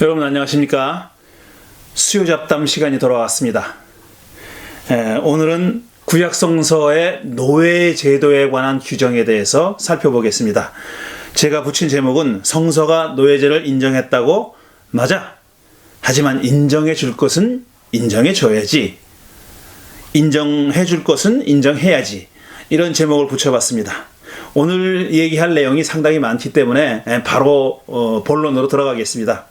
여러분 안녕하십니까? 수요잡담 시간이 돌아왔습니다. 오늘은 구약성서의 노예 제도에 관한 규정에 대해서 살펴보겠습니다. 제가 붙인 제목은 성서가 노예제를 인정했다고? 맞아. 하지만 인정해 줄 것은 인정해 줘야지. 인정해 줄 것은 인정해야지. 이런 제목을 붙여봤습니다. 오늘 얘기할 내용이 상당히 많기 때문에 바로 본론으로 들어가겠습니다.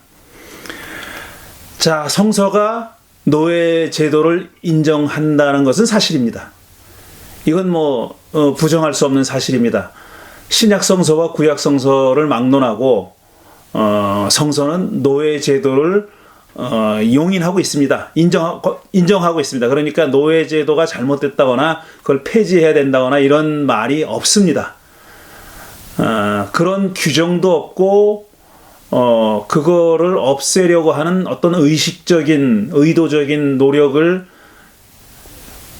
자, 성서가 노예 제도를 인정한다는 것은 사실입니다. 이건 부정할 수 없는 사실입니다. 신약 성서와 구약 성서를 막론하고 성서는 노예 제도를 용인하고 있습니다. 인정하고 있습니다. 그러니까 노예 제도가 잘못됐다거나 그걸 폐지해야 된다거나 이런 말이 없습니다. 그런 규정도 없고 그거를 없애려고 하는 어떤 의도적인 노력을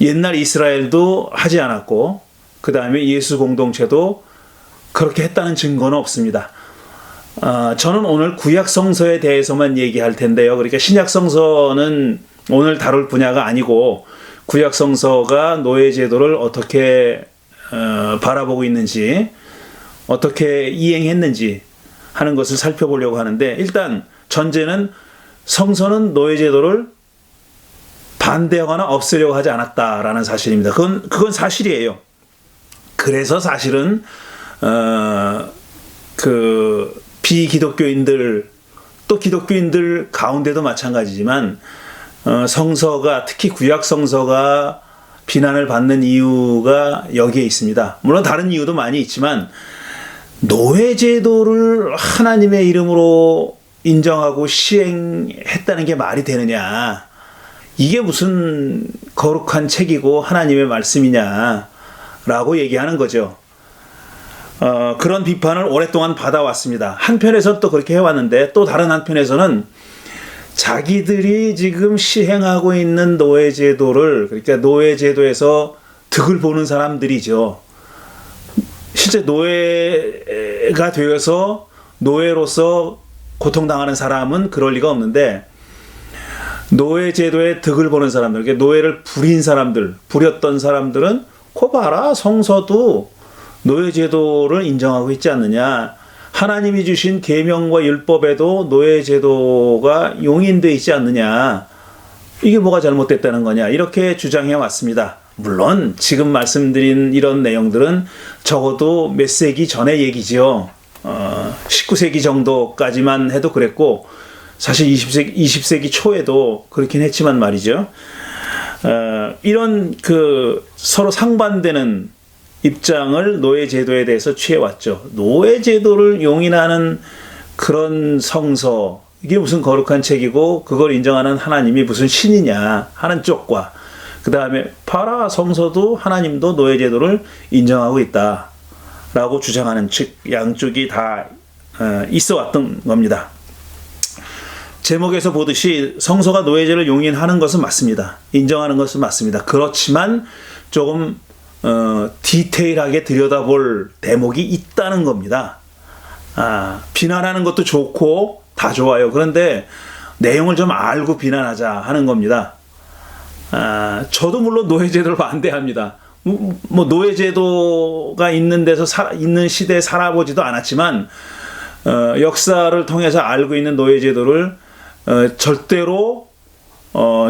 옛날 이스라엘도 하지 않았고, 그 다음에 예수 공동체도 그렇게 했다는 증거는 없습니다. 저는 오늘 구약 성서에 대해서만 얘기할 텐데요. 그러니까 신약 성서는 오늘 다룰 분야가 아니고, 구약 성서가 노예 제도를 어떻게 바라보고 있는지, 어떻게 이행했는지 하는 것을 살펴보려고 하는데, 일단 전제는 성서는 노예 제도를 반대하거나 없애려고 하지 않았다라는 사실입니다. 그건 사실이에요. 그래서 사실은 비기독교인들, 또 기독교인들 가운데도 마찬가지지만 성서가, 특히 구약 성서가 비난을 받는 이유가 여기에 있습니다. 물론 다른 이유도 많이 있지만, 노예 제도를 하나님의 이름으로 인정하고 시행했다는 게 말이 되느냐, 이게 무슨 거룩한 책이고 하나님의 말씀이냐라고 얘기하는 거죠. 그런 비판을 오랫동안 받아왔습니다. 한편에서는 또 그렇게 해왔는데, 또 다른 한편에서는 자기들이 지금 시행하고 있는 노예 제도를, 그러니까 노예 제도에서 득을 보는 사람들이죠. 실제 노예가 되어서 노예로서 고통당하는 사람은 그럴 리가 없는데, 노예 제도에 득을 보는 사람들, 그러니까 노예를 부렸던 사람들은 코 봐라, 성서도 노예 제도를 인정하고 있지 않느냐, 하나님이 주신 계명과 율법에도 노예 제도가 용인되어 있지 않느냐, 이게 뭐가 잘못됐다는 거냐, 이렇게 주장해 왔습니다. 물론 지금 말씀드린 이런 내용들은 적어도 몇 세기 전의 얘기죠. 19세기 정도까지만 해도 그랬고, 사실 20세기 초에도 그렇긴 했지만 말이죠. 이런 서로 상반되는 입장을 노예 제도에 대해서 취해왔죠. 노예 제도를 용인하는 그런 성서, 이게 무슨 거룩한 책이고 그걸 인정하는 하나님이 무슨 신이냐 하는 쪽과, 그 다음에 파라 성서도 하나님도 노예 제도를 인정하고 있다라고 주장하는 측, 양쪽이 다 있어 왔던 겁니다. 제목에서 보듯이 성서가 노예제를 용인하는 것은 맞습니다. 인정하는 것은 맞습니다. 그렇지만 조금 디테일하게 들여다볼 대목이 있다는 겁니다. 비난하는 것도 좋고 다 좋아요. 그런데 내용을 좀 알고 비난하자 하는 겁니다. 저도 물론 노예제도를 반대합니다. 노예제도가 있는 데서 있는 시대에 살아보지도 않았지만 역사를 통해서 알고 있는 노예제도를 절대로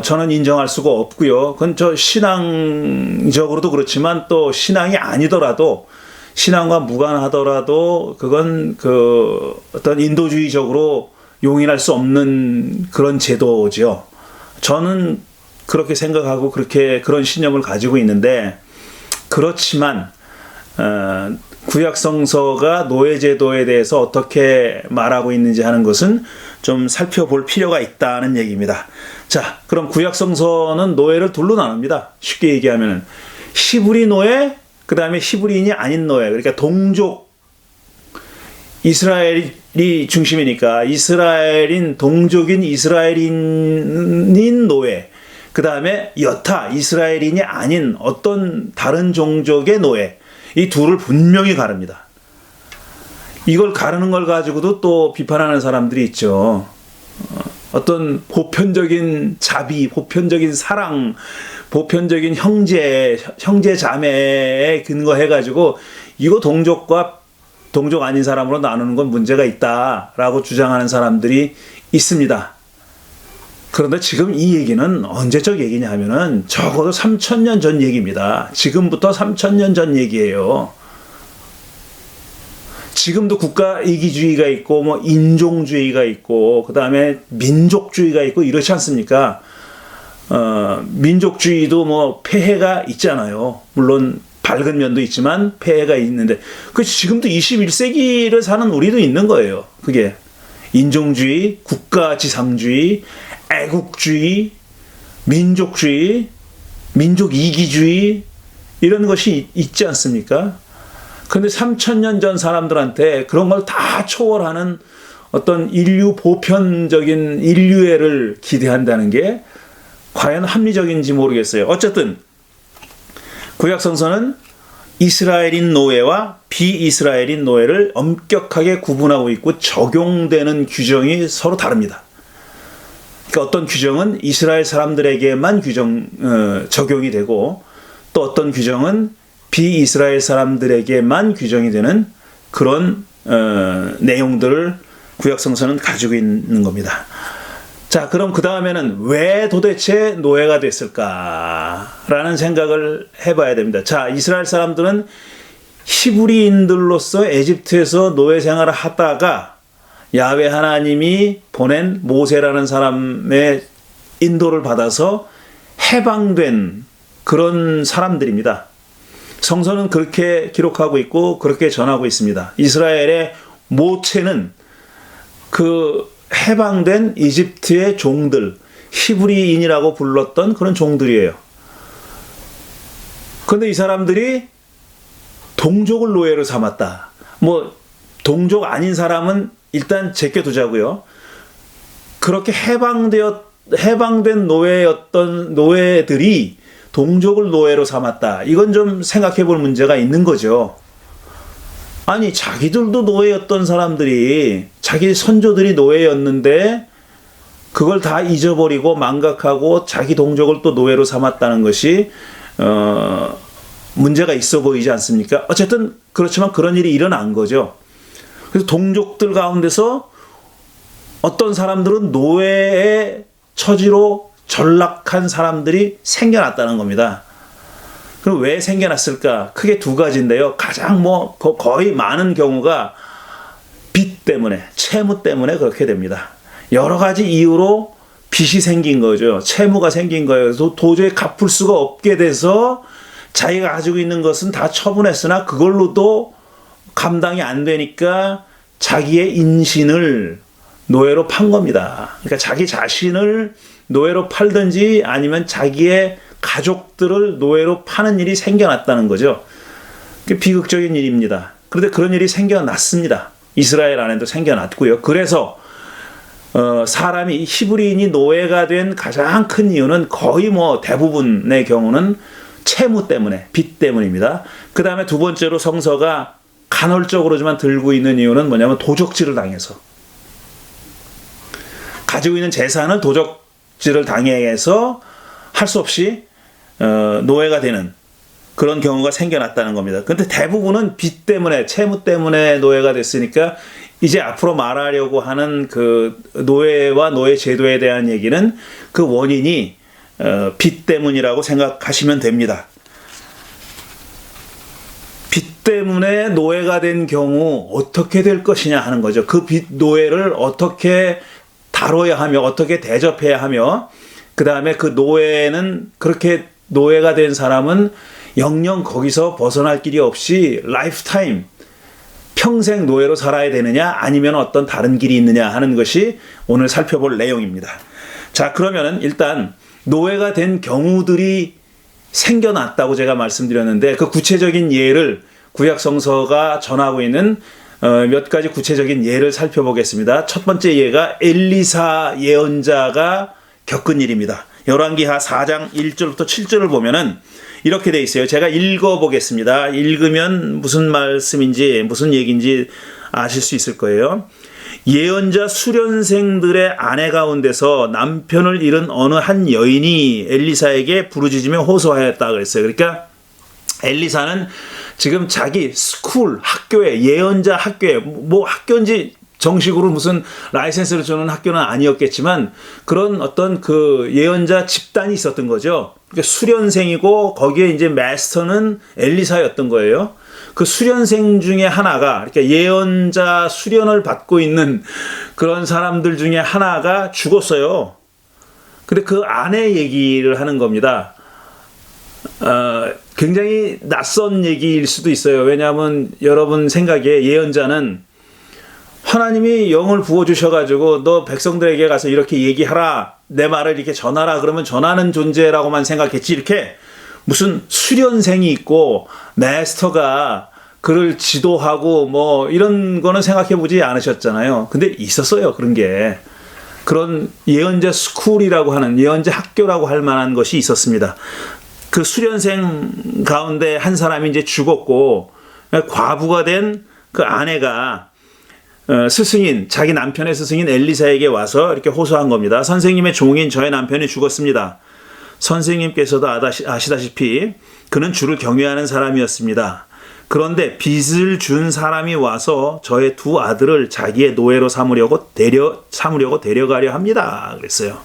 저는 인정할 수가 없고요. 그건 저 신앙적으로도 그렇지만 또 신앙이 아니더라도, 신앙과 무관하더라도 그건 어떤 인도주의적으로 용인할 수 없는 그런 제도죠. 저는 그렇게 생각하고 그런 신념을 가지고 있는데, 그렇지만 구약 성서가 노예 제도에 대해서 어떻게 말하고 있는지 하는 것은 좀 살펴볼 필요가 있다는 얘기입니다. 자, 그럼 구약 성서는 노예를 둘로 나눕니다. 쉽게 얘기하면은 히브리 노예, 그 다음에 히브리인이 아닌 노예, 그러니까 동족, 이스라엘이 중심이니까 동족인 이스라엘인인 노예, 그 다음에 여타 이스라엘인이 아닌 어떤 다른 종족의 노예, 이 둘을 분명히 가릅니다. 이걸 가르는 걸 가지고도 또 비판하는 사람들이 있죠. 어떤 보편적인 자비, 보편적인 사랑, 보편적인 형제 자매에 근거해가지고 이거 동족과 동족 아닌 사람으로 나누는 건 문제가 있다라고 주장하는 사람들이 있습니다. 그런데 지금 이 얘기는 언제적 얘기냐 하면은 적어도 3000년 전 얘기입니다. 지금부터 3000년 전 얘기예요. 지금도 국가 이기주의가 있고 뭐 인종주의가 있고 그다음에 민족주의가 있고 이렇지 않습니까? 민족주의도 뭐 폐해가 있잖아요. 물론 밝은 면도 있지만 폐해가 있는데 그 지금도 21세기를 사는 우리도 있는 거예요. 그게 인종주의, 국가지상주의, 애국주의, 민족주의, 민족 이기주의 이런 것이 있지 않습니까? 그런데 3000년 전 사람들한테 그런 걸 다 초월하는 어떤 인류 보편적인 인류애를 기대한다는 게 과연 합리적인지 모르겠어요. 어쨌든 구약성서는 이스라엘인 노예와 비이스라엘인 노예를 엄격하게 구분하고 있고 적용되는 규정이 서로 다릅니다. 그러니까 어떤 규정은 이스라엘 사람들에게만 적용이 되고 또 어떤 규정은 비이스라엘 사람들에게만 규정이 되는 그런 내용들을 구약성서는 가지고 있는 겁니다. 자, 그럼 그 다음에는 왜 도대체 노예가 됐을까라는 생각을 해봐야 됩니다. 자, 이스라엘 사람들은 히브리인들로서 에집트에서 노예 생활을 하다가 야훼 하나님이 보낸 모세라는 사람의 인도를 받아서 해방된 그런 사람들입니다. 성서는 그렇게 기록하고 있고 그렇게 전하고 있습니다. 이스라엘의 모체는 그 해방된 이집트의 종들, 히브리인이라고 불렀던 그런 종들이에요. 그런데 이 사람들이 동족을 노예로 삼았다. 뭐 동족 아닌 사람은 일단 제껴두자고요. 그렇게 해방된 노예들이 동족을 노예로 삼았다. 이건 좀 생각해 볼 문제가 있는 거죠. 아니, 자기들도 노예였던 사람들이, 자기 선조들이 노예였는데 그걸 다 잊어버리고 망각하고 자기 동족을 또 노예로 삼았다는 것이 문제가 있어 보이지 않습니까? 어쨌든 그렇지만 그런 일이 일어난 거죠. 그래서 동족들 가운데서 어떤 사람들은 노예의 처지로 전락한 사람들이 생겨났다는 겁니다. 그럼 왜 생겨났을까? 크게 두 가지인데요. 가장 거의 많은 경우가 빚 때문에, 채무 때문에 그렇게 됩니다. 여러 가지 이유로 빚이 생긴 거죠. 채무가 생긴 거예요. 도저히 갚을 수가 없게 돼서 자기가 가지고 있는 것은 다 처분했으나 그걸로도 감당이 안 되니까 자기의 인신을 노예로 판 겁니다. 그러니까 자기 자신을 노예로 팔든지 아니면 자기의 가족들을 노예로 파는 일이 생겨났다는 거죠. 비극적인 일입니다. 그런데 그런 일이 생겨났습니다. 이스라엘 안에도 생겨났고요. 그래서 사람이 히브리인이 노예가 된 가장 큰 이유는 거의 대부분의 경우는 채무 때문에, 빚 때문입니다. 그 다음에 두 번째로 성서가 간헐적으로지만 들고 있는 이유는 뭐냐면 도적질을 당해서, 가지고 있는 재산을 도적질을 당해서 할 수 없이 노예가 되는 그런 경우가 생겨났다는 겁니다. 그런데 대부분은 빚 때문에, 채무 때문에 노예가 됐으니까 이제 앞으로 말하려고 하는 그 노예와 노예 제도에 대한 얘기는 그 원인이 빚 때문이라고 생각하시면 됩니다. 빚 때문에 노예가 된 경우 어떻게 될 것이냐 하는 거죠. 그 빚 노예를 어떻게 다뤄야 하며 어떻게 대접해야 하며, 그 다음에 그 노예는, 그렇게 노예가 된 사람은 영영 거기서 벗어날 길이 없이 라이프타임, 평생 노예로 살아야 되느냐 아니면 어떤 다른 길이 있느냐 하는 것이 오늘 살펴볼 내용입니다. 자, 그러면은 일단 노예가 된 경우들이 생겨났다고 제가 말씀드렸는데 그 구체적인 예를 구약 성서가 전하고 있는 몇 가지 구체적인 예를 살펴보겠습니다. 첫 번째 예가 엘리사 예언자가 겪은 일입니다. 열왕기하 4장 1절부터 7절을 보면은 이렇게 돼 있어요. 제가 읽어보겠습니다. 읽으면 무슨 말씀인지 무슨 얘기인지 아실 수 있을 거예요. 예언자 수련생들의 아내 가운데서 남편을 잃은 어느 한 여인이 엘리사에게 부르짖으며 호소하였다 그랬어요. 그러니까 엘리사는 지금 자기 스쿨 학교에, 예언자 학교에, 뭐 학교인지 정식으로 무슨 라이센스를 주는 학교는 아니었겠지만 그런 어떤 그 예언자 집단이 있었던 거죠. 그러니까 수련생이고 거기에 이제 마스터는 엘리사였던 거예요. 그 수련생 중에 하나가, 그러니까 예언자 수련을 받고 있는 그런 사람들 중에 하나가 죽었어요. 근데 그 아내 얘기를 하는 겁니다. 굉장히 낯선 얘기일 수도 있어요. 왜냐하면 여러분 생각에 예언자는 하나님이 영을 부어주셔가지고 너 백성들에게 가서 이렇게 얘기하라, 내 말을 이렇게 전하라 그러면 전하는 존재라고만 생각했지, 이렇게 무슨 수련생이 있고 마스터가 그를 지도하고 뭐 이런 거는 생각해 보지 않으셨잖아요. 근데 있었어요, 그런 게. 그런 예언자 스쿨이라고 하는, 예언자 학교라고 할 만한 것이 있었습니다. 그 수련생 가운데 한 사람이 이제 죽었고 과부가 된 그 아내가 스승인, 자기 남편의 스승인 엘리사에게 와서 이렇게 호소한 겁니다. 선생님의 종인 저의 남편이 죽었습니다. 선생님께서도 아시다시피 그는 주를 경외하는 사람이었습니다. 그런데 빚을 준 사람이 와서 저의 두 아들을 자기의 노예로 삼으려고 데려가려 합니다. 그랬어요.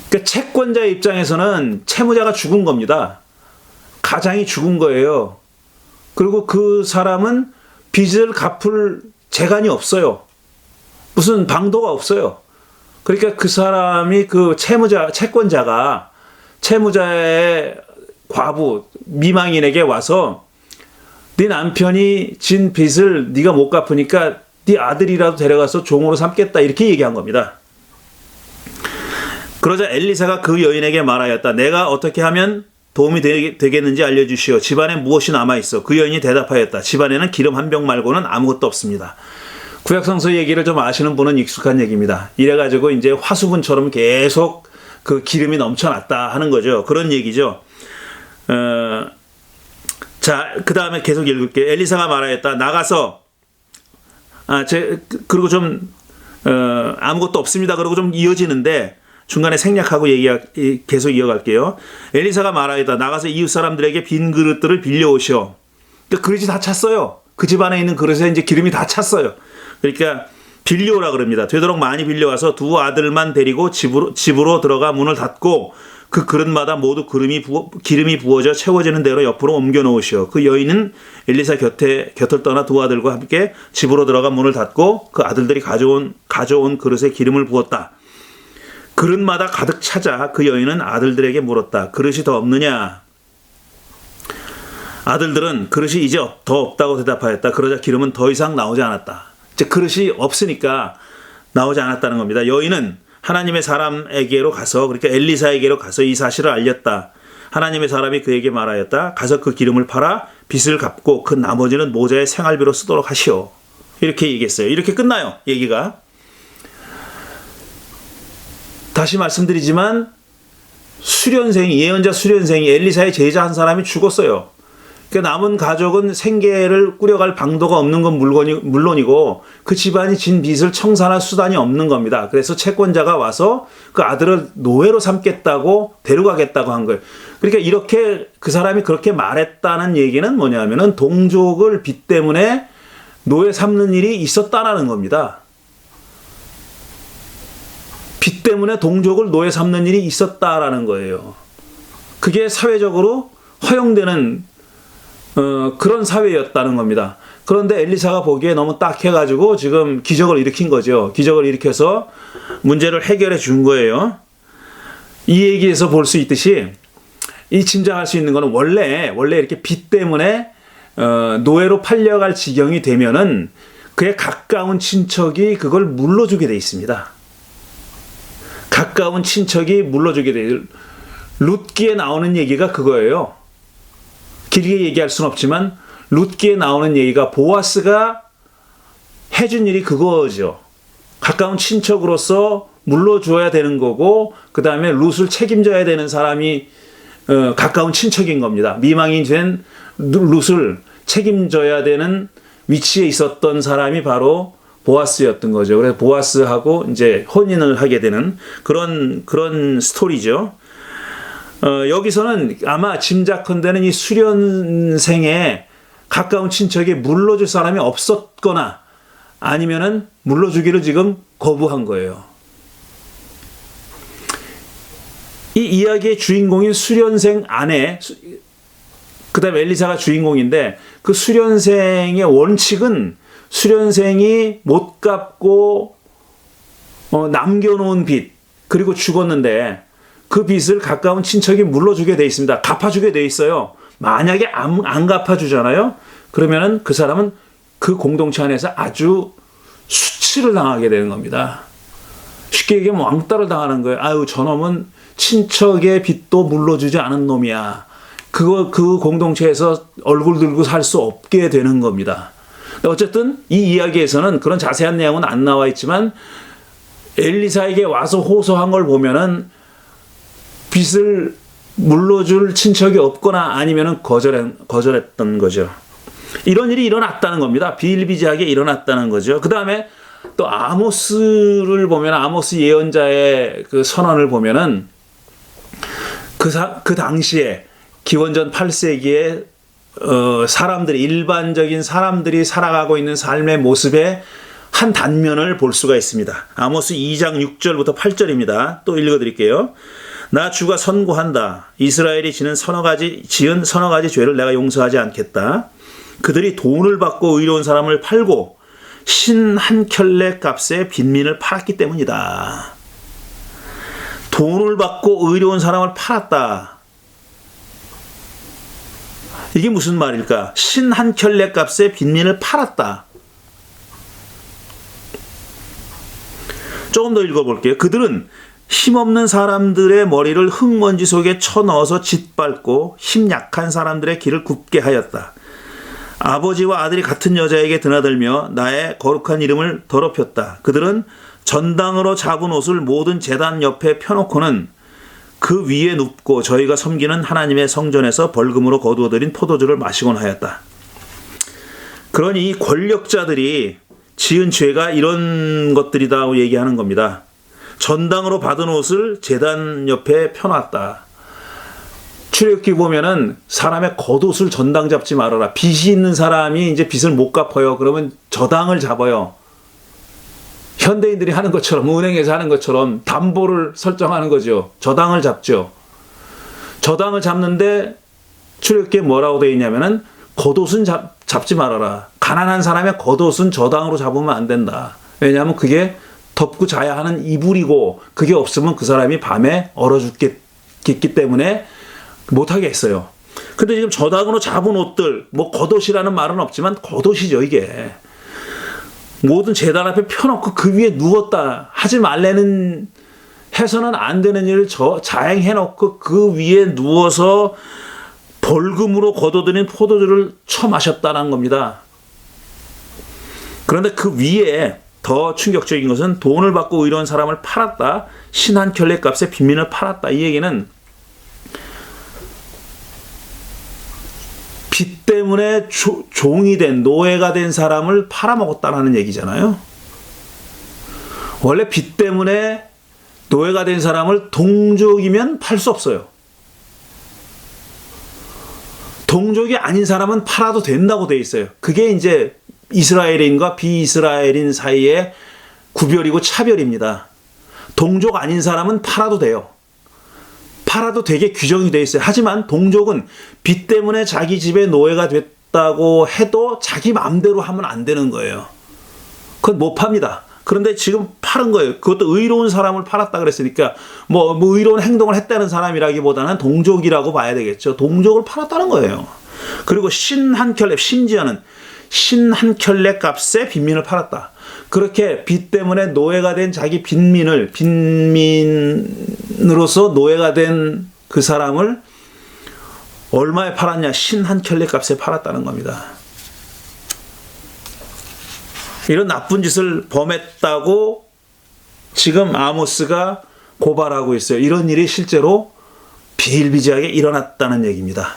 그러니까 채권자의 입장에서는 채무자가 죽은 겁니다. 가장이 죽은 거예요. 그리고 그 사람은 빚을 갚을 재간이 없어요. 무슨 방도가 없어요. 그러니까 그 사람이 그 채권자가 채무자의 과부, 미망인에게 와서 네 남편이 진 빚을 네가 못 갚으니까 네 아들이라도 데려가서 종으로 삼겠다, 이렇게 얘기한 겁니다. 그러자 엘리사가 그 여인에게 말하였다. 내가 어떻게 하면 도움이 되겠는지 알려주시오. 집안에 무엇이 남아있어? 그 여인이 대답하였다. 집안에는 기름 한 병 말고는 아무것도 없습니다. 구약성서 얘기를 좀 아시는 분은 익숙한 얘기입니다. 이래가지고 이제 화수분처럼 계속 그 기름이 넘쳐났다 하는 거죠. 그런 얘기죠. 자, 그 다음에 계속 읽을게요. 엘리사가 말하였다. 나가서, 그리고 좀, 아무것도 없습니다. 그리고 좀 이어지는데, 중간에 생략하고 계속 이어갈게요. 엘리사가 말하였다. 나가서 이웃 사람들에게 빈 그릇들을 빌려오시오. 그러니까 그릇이 다 찼어요. 그 집 안에 있는 그릇에 이제 기름이 다 찼어요. 그러니까 빌려오라 그럽니다. 되도록 많이 빌려와서 두 아들만 데리고 집으로 들어가 문을 닫고 그 그릇마다 모두 기름이 부어져 채워지는 대로 옆으로 옮겨 놓으시오. 그 여인은 엘리사 곁을 떠나 두 아들과 함께 집으로 들어가 문을 닫고 그 아들들이 가져온 그릇에 기름을 부었다. 그릇마다 가득 차자 그 여인은 아들들에게 물었다. 그릇이 더 없느냐? 아들들은 그릇이 이제 더 없다고 대답하였다. 그러자 기름은 더 이상 나오지 않았다. 이제 그릇이 없으니까 나오지 않았다는 겁니다. 여인은 하나님의 사람에게로 가서, 그러니까 엘리사에게로 가서 이 사실을 알렸다. 하나님의 사람이 그에게 말하였다. 가서 그 기름을 팔아 빚을 갚고 그 나머지는 모자의 생활비로 쓰도록 하시오. 이렇게 얘기했어요. 이렇게 끝나요, 얘기가. 다시 말씀드리지만 예언자 수련생이 엘리사의 제자 한 사람이 죽었어요. 그러니까 남은 가족은 생계를 꾸려갈 방도가 없는 건 물론이고 그 집안이 진 빚을 청산할 수단이 없는 겁니다. 그래서 채권자가 와서 그 아들을 노예로 삼겠다고 데려가겠다고 한 거예요. 그러니까 이렇게 그 사람이 그렇게 말했다는 얘기는 뭐냐면은 동족을 빚 때문에 노예 삼는 일이 있었다라는 겁니다. 빚 때문에 동족을 노예 삼는 일이 있었다라는 거예요. 그게 사회적으로 허용되는 그런 사회였다는 겁니다. 그런데 엘리사가 보기에 너무 딱해가지고 지금 기적을 일으킨 거죠. 기적을 일으켜서 문제를 해결해 준 거예요. 이 얘기에서 볼 수 있듯이 이 짐작할 수 있는 거는 원래 이렇게 빚 때문에 노예로 팔려갈 지경이 되면은 그의 가까운 친척이 그걸 물러주게 돼 있습니다. 가까운 친척이 물러주게 돼요. 룻기에 나오는 얘기가 그거예요. 길게 얘기할 수는 없지만 룻기에 나오는 얘기가 보아스가 해준 일이 그거죠. 가까운 친척으로서 물러줘야 되는 거고 그 다음에 룻을 책임져야 되는 사람이 가까운 친척인 겁니다. 미망이 된 룻을 책임져야 되는 위치에 있었던 사람이 바로 보아스였던 거죠. 그래서 보아스하고 이제 혼인을 하게 되는 그런 스토리죠. 여기서는 아마 짐작컨대는 이 수련생에 가까운 친척이 물러줄 사람이 없었거나 아니면은 물러주기를 지금 거부한 거예요. 이 이야기의 주인공인 수련생 아내, 그 다음에 엘리사가 주인공인데 그 수련생의 원칙은 수련생이 못 갚고 남겨놓은 빚, 그리고 죽었는데 그 빚을 가까운 친척이 물러주게 돼 있습니다. 갚아주게 돼 있어요. 만약에 안 갚아주잖아요. 그러면은 그 사람은 그 공동체 안에서 아주 수치를 당하게 되는 겁니다. 쉽게 얘기하면 왕따를 당하는 거예요. 아유, 저놈은 친척의 빚도 물러주지 않은 놈이야. 그 공동체에서 얼굴 들고 살 수 없게 되는 겁니다. 어쨌든 이 이야기에서는 그런 자세한 내용은 안 나와 있지만 엘리사에게 와서 호소한 걸 보면은 빚을 물러줄 친척이 없거나 아니면은 거절했던 거죠. 이런 일이 일어났다는 겁니다. 비일비재하게 일어났다는 거죠. 그 다음에 또 아모스를 보면 아모스 예언자의 그 선언을 보면은 그 당시에 기원전 8세기에 사람들이, 일반적인 사람들이 살아가고 있는 삶의 모습의 한 단면을 볼 수가 있습니다. 아모스 2장 6절부터 8절입니다. 또 읽어드릴게요. 나 주가 선고한다. 이스라엘이 지은 서너 가지 죄를 내가 용서하지 않겠다. 그들이 돈을 받고 의로운 사람을 팔고 신 한 켤레 값에 빈민을 팔았기 때문이다. 돈을 받고 의로운 사람을 팔았다. 이게 무슨 말일까? 신 한 켤레 값에 빈민을 팔았다. 조금 더 읽어볼게요. 그들은 힘없는 사람들의 머리를 흙먼지 속에 쳐넣어서 짓밟고 힘 약한 사람들의 길을 굽게 하였다. 아버지와 아들이 같은 여자에게 드나들며 나의 거룩한 이름을 더럽혔다. 그들은 전당으로 잡은 옷을 모든 제단 옆에 펴놓고는 그 위에 눕고 저희가 섬기는 하나님의 성전에서 벌금으로 거두어들인 포도주를 마시곤 하였다. 그러니 권력자들이 지은 죄가 이런 것들이다고 얘기하는 겁니다. 전당으로 받은 옷을 제단 옆에 펴놨다. 출애굽기 보면은 사람의 겉옷을 전당 잡지 말아라. 빚이 있는 사람이 이제 빚을 못 갚아요. 그러면 저당을 잡아요. 현대인들이 하는 것처럼, 은행에서 하는 것처럼 담보를 설정하는 거죠. 저당을 잡죠. 저당을 잡는데 출애굽기에 뭐라고 되어 있냐면은 겉옷은 잡지 말아라. 가난한 사람의 겉옷은 저당으로 잡으면 안 된다. 왜냐하면 그게 덮고 자야 하는 이불이고 그게 없으면 그 사람이 밤에 얼어 죽겠기 때문에 못하게 했어요. 근데 지금 저당으로 잡은 옷들, 뭐 겉옷이라는 말은 없지만 겉옷이죠, 이게. 모든 제단 앞에 펴놓고 그 위에 누웠다. 하지 말래는 해서는 안 되는 일을 자행해놓고 그 위에 누워서 벌금으로 거둬들인 포도주를 처마셨다는 겁니다. 그런데 그 위에 더 충격적인 것은 돈을 받고 의로운 사람을 팔았다. 신 한 켤레 값에 빈민을 팔았다. 이 얘기는 빚 때문에 종이 된, 노예가 된 사람을 팔아먹었다는 얘기잖아요. 원래 빚 때문에 노예가 된 사람을 동족이면 팔 수 없어요. 동족이 아닌 사람은 팔아도 된다고 돼 있어요. 그게 이제 이스라엘인과 비이스라엘인 사이의 구별이고 차별입니다. 동족 아닌 사람은 팔아도 돼요. 팔아도 되게 규정이 돼 있어요. 하지만 동족은 빚 때문에 자기 집에 노예가 됐다고 해도 자기 마음대로 하면 안 되는 거예요. 그건 못 팝니다. 그런데 지금 파는 거예요. 그것도 의로운 사람을 팔았다 그랬으니까 뭐 의로운 행동을 했다는 사람이라기보다는 동족이라고 봐야 되겠죠. 동족을 팔았다는 거예요. 그리고 신 한 켤레, 심지어는 신 한 켤레 값에 빈민을 팔았다. 그렇게 빚 때문에 노예가 된 자기 빈민으로서 노예가 된 그 사람을 얼마에 팔았냐? 신 한 켤레 값에 팔았다는 겁니다. 이런 나쁜 짓을 범했다고 지금 아모스가 고발하고 있어요. 이런 일이 실제로 비일비재하게 일어났다는 얘기입니다.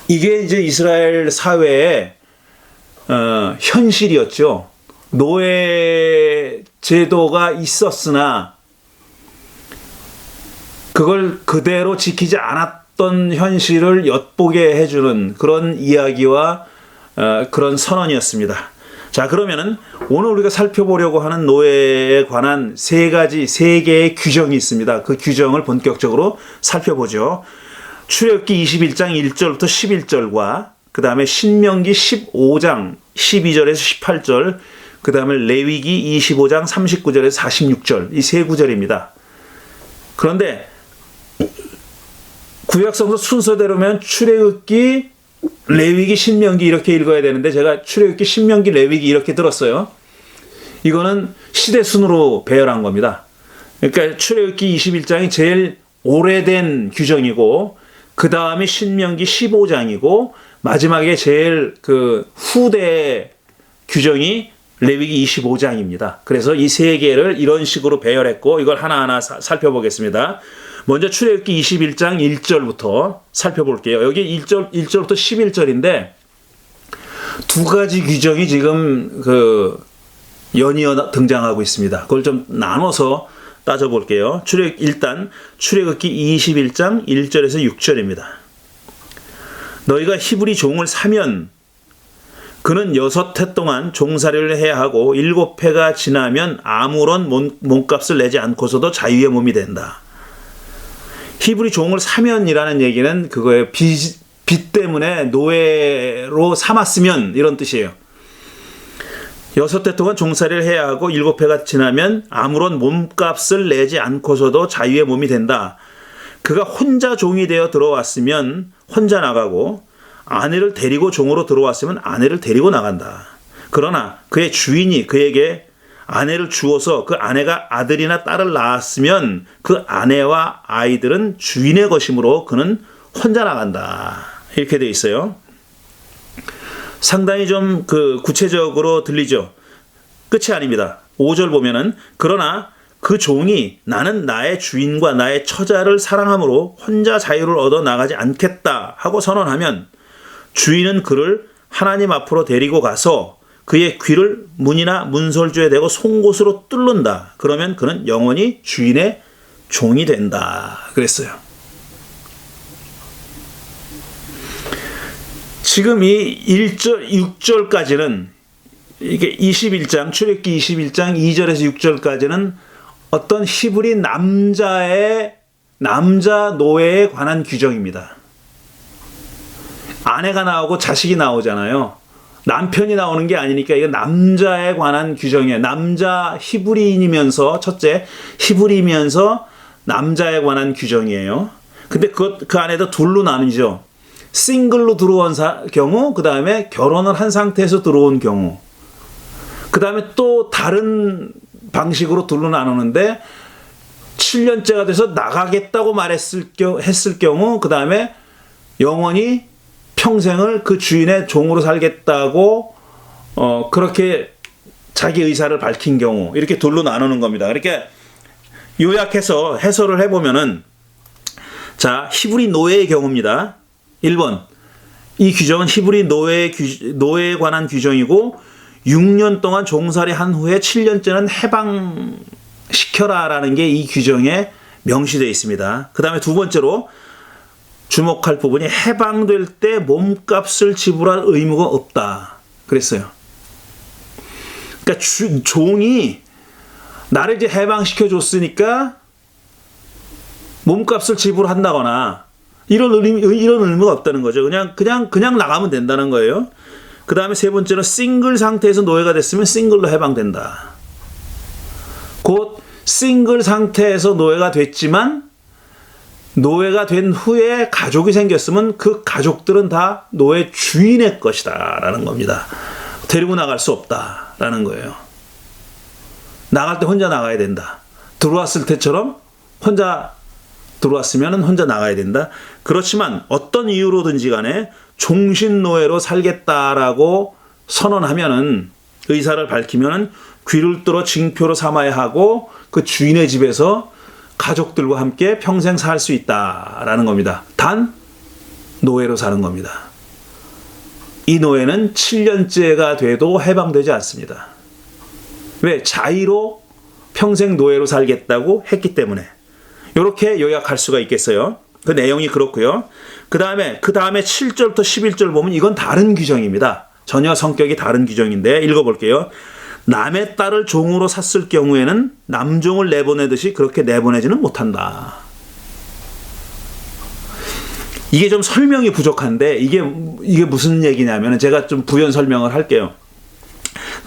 이게 이제 이스라엘 사회의 현실이었죠. 노예 제도가 있었으나 그걸 그대로 지키지 않았던 현실을 엿보게 해주는 그런 이야기와 그런 선언이었습니다. 자, 그러면은 오늘 우리가 살펴보려고 하는 노예에 관한 세 개의 규정이 있습니다. 그 규정을 본격적으로 살펴보죠. 출애굽기 21장 1절부터 11절과 그 다음에 신명기 15장 12절에서 18절, 그 다음에 레위기 25장 39절에서 46절, 이 세 구절입니다. 그런데 구약성서 순서대로면 출애굽기, 레위기, 신명기 이렇게 읽어야 되는데 제가 출애굽기, 신명기, 레위기 이렇게 들었어요. 이거는 시대 순으로 배열한 겁니다. 그러니까 출애굽기 21장이 제일 오래된 규정이고 그 다음에 신명기 15장이고 마지막에 제일 그 후대 규정이 레위기 25장입니다. 그래서 이 세 개를 이런 식으로 배열했고 이걸 하나하나 살펴보겠습니다. 먼저 출애굽기 21장 1절부터 살펴볼게요. 여기 1절부터 11절인데 두 가지 규정이 지금 연이어 등장하고 있습니다. 그걸 좀 나눠서 따져볼게요. 일단 출애굽기 21장 1절에서 6절입니다. 너희가 히브리 종을 사면 그는 6해 동안 종살이를 해야 하고 7해가 지나면 아무런 몸값을 내지 않고서도 자유의 몸이 된다. 히브리 종을 사면이라는 얘기는 그거에 빚 때문에 노예로 삼았으면 이런 뜻이에요. 6해 동안 종살이를 해야 하고 7해가 지나면 아무런 몸값을 내지 않고서도 자유의 몸이 된다. 그가 혼자 종이 되어 들어왔으면 혼자 나가고 아내를 데리고 종으로 들어왔으면 아내를 데리고 나간다. 그러나 그의 주인이 그에게 아내를 주어서 그 아내가 아들이나 딸을 낳았으면 그 아내와 아이들은 주인의 것이므로 그는 혼자 나간다. 이렇게 되어 있어요. 상당히 좀 구체적으로 들리죠. 끝이 아닙니다. 5절 보면은 그러나 그 종이 나는 나의 주인과 나의 처자를 사랑함으로 혼자 자유를 얻어 나가지 않겠다 하고 선언하면 주인은 그를 하나님 앞으로 데리고 가서 그의 귀를 문이나 문설주에 대고 송곳으로 뚫는다. 그러면 그는 영원히 주인의 종이 된다. 그랬어요. 지금 이 1절, 6절까지는 이게 21장, 출애굽기 21장 2절에서 6절까지는 어떤 히브리 남자 노예에 관한 규정입니다. 아내가 나오고 자식이 나오잖아요. 남편이 나오는 게 아니니까 이거 남자에 관한 규정이에요. 남자 히브리인이면서 첫째 히브리이면서 남자에 관한 규정이에요. 근데 그 안에도 둘로 나누죠. 싱글로 들어온 경우, 그 다음에 결혼을 한 상태에서 들어온 경우, 그 다음에 또 다른 방식으로 둘로 나누는데 7년째가 돼서 나가겠다고 했을 경우, 그 다음에 영원히 평생을 그 주인의 종으로 살겠다고 그렇게 자기 의사를 밝힌 경우, 이렇게 둘로 나누는 겁니다. 그러니까 요약해서 해설을 해보면은, 자, 히브리 노예의 경우입니다. 1번, 이 규정은 히브리 노예에 관한 규정이고 6년 동안 종살이 한 후에 7년째는 해방시켜라라는 게 이 규정에 명시되어 있습니다. 그 다음에 두 번째로 주목할 부분이 해방될 때 몸값을 지불할 의무가 없다. 그랬어요. 그러니까 종이 나를 이제 해방시켜 줬으니까 몸값을 지불한다거나 이런 의무가 없다는 거죠. 그냥 나가면 된다는 거예요. 그 다음에 세 번째로 싱글 상태에서 노예가 됐으면 싱글로 해방된다. 곧 싱글 상태에서 노예가 됐지만 노예가 된 후에 가족이 생겼으면 그 가족들은 다 노예 주인의 것이다 라는 겁니다. 데리고 나갈 수 없다 라는 거예요. 나갈 때 혼자 나가야 된다. 들어왔을 때처럼 혼자 들어왔으면 혼자 나가야 된다. 그렇지만 어떤 이유로든지 간에 종신노예로 살겠다라고 선언하면은, 의사를 밝히면은 귀를 뚫어 징표로 삼아야 하고 그 주인의 집에서 가족들과 함께 평생 살 수 있다라는 겁니다. 단 노예로 사는 겁니다. 이 노예는 7년째가 돼도 해방되지 않습니다. 왜? 자의로 평생 노예로 살겠다고 했기 때문에. 이렇게 요약할 수가 있겠어요. 그 내용이 그렇고요. 그 다음에 7절부터 11절 보면 이건 다른 규정입니다. 전혀 성격이 다른 규정인데 읽어볼게요. 남의 딸을 종으로 샀을 경우에는 남종을 내보내듯이 그렇게 내보내지는 못한다. 이게 좀 설명이 부족한데 이게 무슨 얘기냐면 제가 좀 부연 설명을 할게요.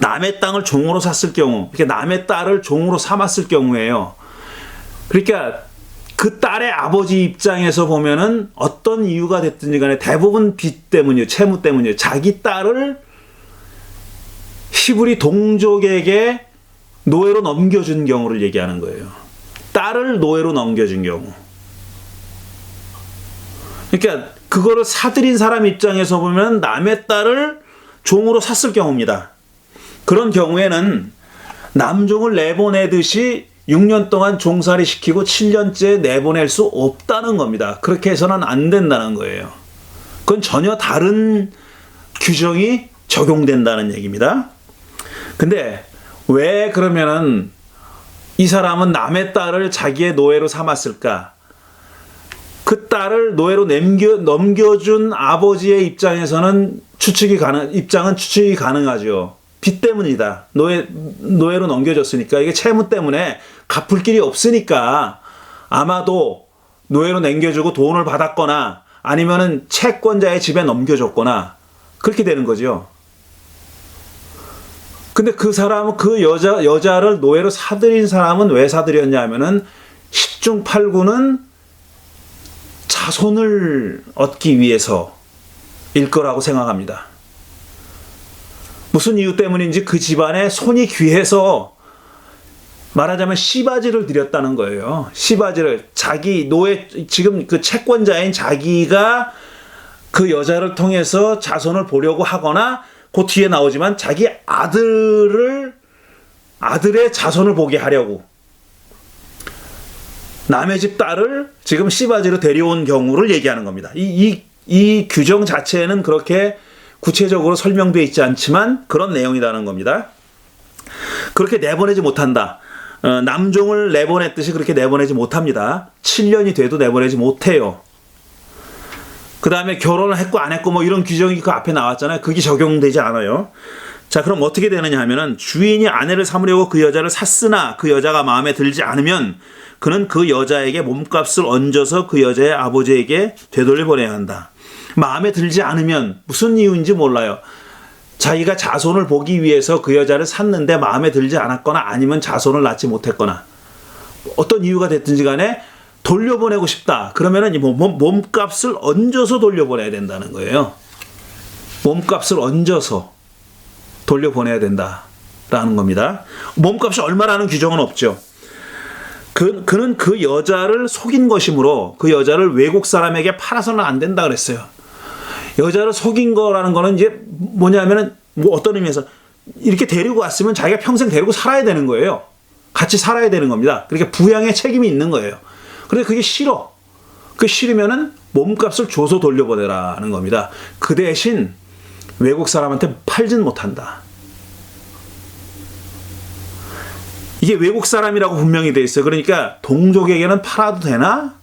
남의 땅을 종으로 샀을 경우, 그러니까 남의 딸을 종으로 삼았을 경우에요. 그러니까 그 딸의 아버지 입장에서 보면은 어떤 이유가 됐든지 간에 대부분 빚 때문이요, 채무 때문이요. 자기 딸을 히브리 동족에게 노예로 넘겨준 경우를 얘기하는 거예요. 딸을 노예로 넘겨준 경우. 그러니까 그거를 사들인 사람 입장에서 보면 남의 딸을 종으로 샀을 경우입니다. 그런 경우에는 남종을 내보내듯이 6년 동안 종살이 시키고 7년째 내보낼 수 없다는 겁니다. 그렇게 해서는 안 된다는 거예요. 그건 전혀 다른 규정이 적용된다는 얘기입니다. 근데 왜 그러면은 이 사람은 남의 딸을 자기의 노예로 삼았을까? 그 딸을 노예로 넘겨준 아버지의 입장에서는 입장은 추측이 가능하죠. 빚 때문이다. 노예로 넘겨줬으니까 이게 채무 때문에 갚을 길이 없으니까 아마도 노예로 넘겨주고 돈을 받았거나 아니면은 채권자의 집에 넘겨줬거나 그렇게 되는 거죠. 근데 그 사람은 그 여자를 노예로 사들인 사람은 왜 사들였냐 하면은 10중 8구는 자손을 얻기 위해서일 거라고 생각합니다. 무슨 이유 때문인지 그 집안에 손이 귀해서 말하자면 씨바지를 드렸다는 거예요. 씨바지를 지금 그 채권자인 자기가 그 여자를 통해서 자손을 보려고 하거나 그 뒤에 나오지만 자기 아들의 자손을 보게 하려고 남의 집 딸을 지금 씨바지로 데려온 경우를 얘기하는 겁니다. 이 규정 자체에는 그렇게 구체적으로 설명되어 있지 않지만 그런 내용이라는 겁니다. 그렇게 내보내지 못한다. 남종을 내보냈듯이 그렇게 내보내지 못합니다. 7년이 돼도 내보내지 못해요. 그 다음에 결혼을 했고 안 했고 뭐 이런 규정이 그 앞에 나왔잖아요. 그게 적용되지 않아요. 자, 그럼 어떻게 되느냐 하면은 주인이 아내를 삼으려고 그 여자를 샀으나 그 여자가 마음에 들지 않으면 그는 그 여자에게 몸값을 얹어서 그 여자의 아버지에게 되돌려보내야 한다. 마음에 들지 않으면 무슨 이유인지 몰라요. 자기가 자손을 보기 위해서 그 여자를 샀는데 마음에 들지 않았거나 아니면 자손을 낳지 못했거나 어떤 이유가 됐든지 간에 돌려보내고 싶다. 그러면은 몸값을 얹어서 돌려보내야 된다는 거예요. 몸값을 얹어서 돌려보내야 된다라는 겁니다. 몸값이 얼마라는 규정은 없죠. 그는 그 여자를 속인 것이므로 그 여자를 외국 사람에게 팔아서는 안 된다 그랬어요. 여자를 속인 거라는 거는 이제 뭐냐면은 어떤 의미에서 이렇게 데리고 왔으면 자기가 평생 데리고 살아야 되는 거예요. 같이 살아야 되는 겁니다. 그러니까 부양의 책임이 있는 거예요. 그런데 그게 싫어. 그게 싫으면은 몸값을 줘서 돌려보내라는 겁니다. 그 대신 외국 사람한테 팔진 못한다. 이게 외국 사람이라고 분명히 돼 있어요. 그러니까 동족에게는 팔아도 되나?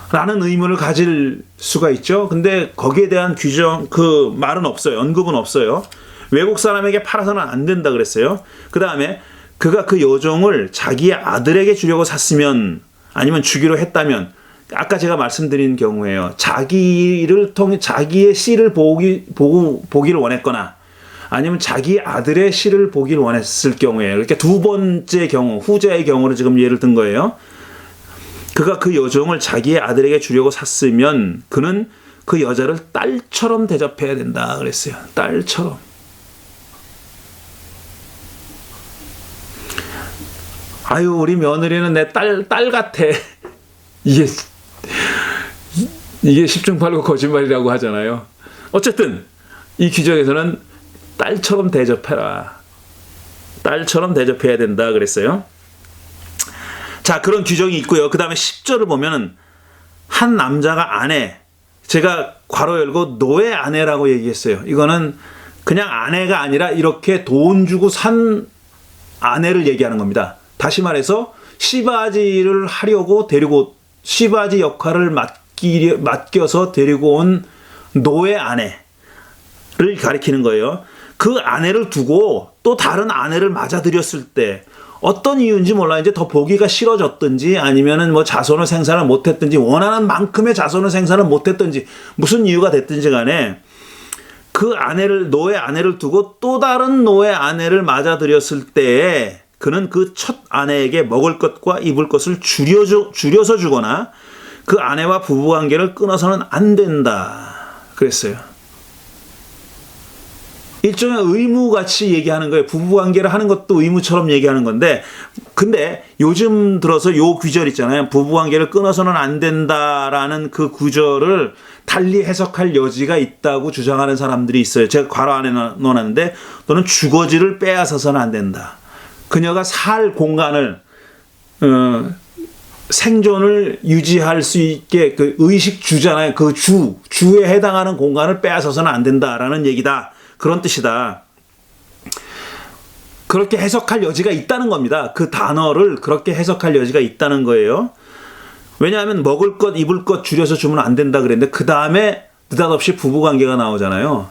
라는 의문을 가질 수가 있죠. 근데 거기에 대한 규정, 그 말은 없어요. 언급은 없어요. 외국 사람에게 팔아서는 안 된다 그랬어요. 그 다음에 그가 그 여종을 자기의 아들에게 주려고 샀으면 아니면 주기로 했다면 아까 제가 말씀드린 경우에요. 자기를 통해 자기의 씨를 보기를 원했거나 아니면 자기 아들의 씨를 보기를 원했을 경우에 이렇게 두 번째 경우, 후자의 경우를 지금 예를 든 거예요. 그가 그 여종을 자기의 아들에게 주려고 샀으면 그는 그 여자를 딸처럼 대접해야 된다 그랬어요. 딸처럼. 아유, 우리 며느리는 내 딸 같아. 이게 10중 8구 거짓말이라고 하잖아요. 어쨌든 이 규정에서는 딸처럼 대접해라. 딸처럼 대접해야 된다 그랬어요. 자, 그런 규정이 있고요. 그 다음에 10절을 보면은 한 남자가 아내, 제가 괄호 열고 노예 아내라고 얘기했어요. 이거는 그냥 아내가 아니라 이렇게 돈 주고 산 아내를 얘기하는 겁니다. 다시 말해서 시바지를 하려고 시바지 역할을 맡겨서 데리고 온 노예 아내를 가리키는 거예요. 그 아내를 두고 또 다른 아내를 맞아들였을 때 어떤 이유인지 몰라. 이제 더 보기가 싫어졌든지 아니면은 뭐 자손을 생산을 못했든지 원하는 만큼의 자손을 생산을 못했든지 무슨 이유가 됐든지 간에 그 노예 아내를 두고 또 다른 노예 아내를 맞아들였을 때에 그는 그 첫 아내에게 먹을 것과 입을 것을 줄여서 주거나 그 아내와 부부관계를 끊어서는 안 된다 그랬어요. 일종의 의무같이 얘기하는 거예요. 부부관계를 하는 것도 의무처럼 얘기하는 건데, 근데 요즘 들어서 요 구절 있잖아요. 부부관계를 끊어서는 안 된다라는 그 구절을 달리 해석할 여지가 있다고 주장하는 사람들이 있어요. 제가 괄호 안에 넣어놨는데, 또는 주거지를 빼앗아서는 안 된다. 그녀가 살 공간을 생존을 유지할 수 있게 그 의식 주잖아요. 그 주에 해당하는 공간을 빼앗아서는 안 된다라는 얘기다. 그런 뜻이다. 그렇게 해석할 여지가 있다는 겁니다. 그 단어를 그렇게 해석할 여지가 있다는 거예요. 왜냐하면 먹을 것, 입을 것 줄여서 주면 안 된다 그랬는데 그 다음에 느닷없이 부부관계가 나오잖아요.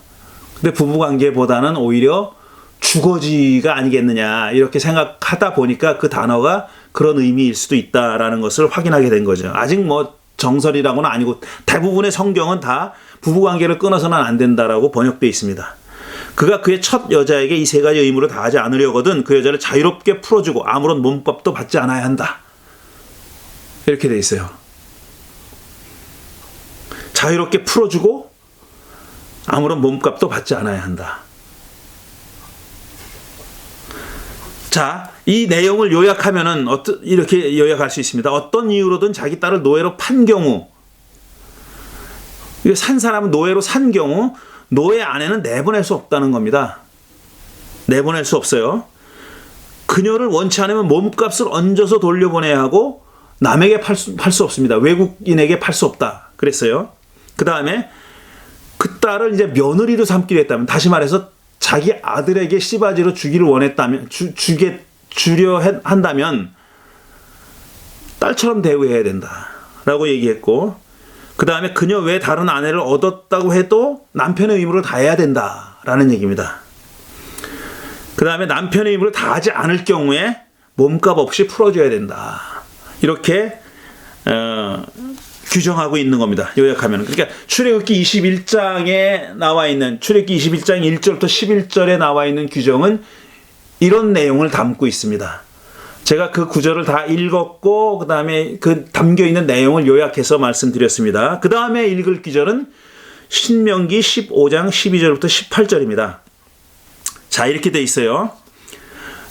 근데 부부관계보다는 오히려 주거지가 아니겠느냐 이렇게 생각하다 보니까 그 단어가 그런 의미일 수도 있다라는 것을 확인하게 된 거죠. 아직 뭐 정설이라고는 아니고 대부분의 성경은 다 부부관계를 끊어서는 안 된다라고 번역되어 있습니다. 그가 그의 첫 여자에게 이 세 가지 의무를 다하지 않으려거든 그 여자를 자유롭게 풀어주고 아무런 몸값도 받지 않아야 한다. 이렇게 돼 있어요. 자유롭게 풀어주고 아무런 몸값도 받지 않아야 한다. 자, 이 내용을 요약하면은 이렇게 요약할 수 있습니다. 어떤 이유로든 자기 딸을 노예로 판 경우, 산 사람은 노예로 산 경우 노예 아내는 내보낼 수 없다는 겁니다. 내보낼 수 없어요. 그녀를 원치 않으면 몸값을 얹어서 돌려보내야 하고 남에게 팔 수 없습니다. 외국인에게 팔 수 없다 그랬어요. 그 다음에 그 딸을 이제 며느리로 삼기로 했다면, 다시 말해서 자기 아들에게 시바지로 주기를 원했다면, 주려 한다면 딸처럼 대우해야 된다라고 얘기했고, 그 다음에 그녀 외에 다른 아내를 얻었다고 해도 남편의 의무를 다해야 된다라는 얘기입니다. 그 다음에 남편의 의무를 다하지 않을 경우에 몸값 없이 풀어줘야 된다. 이렇게 규정하고 있는 겁니다. 요약하면. 그러니까 출애굽기 21장에 나와 있는, 출애굽기 21장 1절부터 11절에 나와 있는 규정은 이런 내용을 담고 있습니다. 제가 그 구절을 다 읽었고 그 다음에 그 담겨있는 내용을 요약해서 말씀드렸습니다. 그 다음에 읽을 구절은 신명기 15장 12절부터 18절입니다. 자, 이렇게 돼 있어요.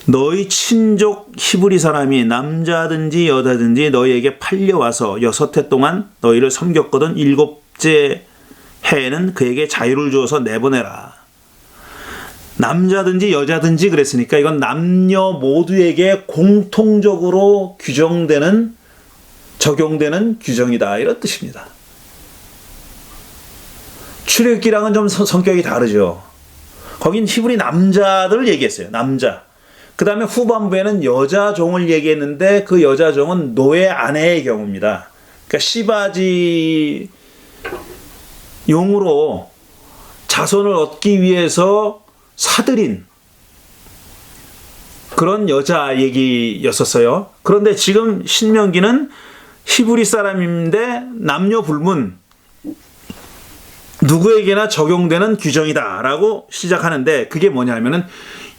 너희 친족 히브리 사람이 남자든지 여자든지 너희에게 팔려와서 6해 동안 너희를 섬겼거든 7째 해에는 그에게 자유를 주어서 내보내라. 남자든지 여자든지 그랬으니까 이건 남녀 모두에게 공통적으로 적용되는 규정이다, 이런 뜻입니다. 출애굽기랑은 좀 성격이 다르죠. 거긴 히브리 남자들을 얘기했어요. 남자. 그 다음에 후반부에는 여자 종을 얘기했는데 그 여자 종은 노예 아내의 경우입니다. 그러니까 시바지 용으로 자손을 얻기 위해서 사들인 그런 여자 얘기였었어요. 그런데 지금 신명기는 히브리 사람인데 남녀 불문, 누구에게나 적용되는 규정이다라고 시작하는데, 그게 뭐냐면은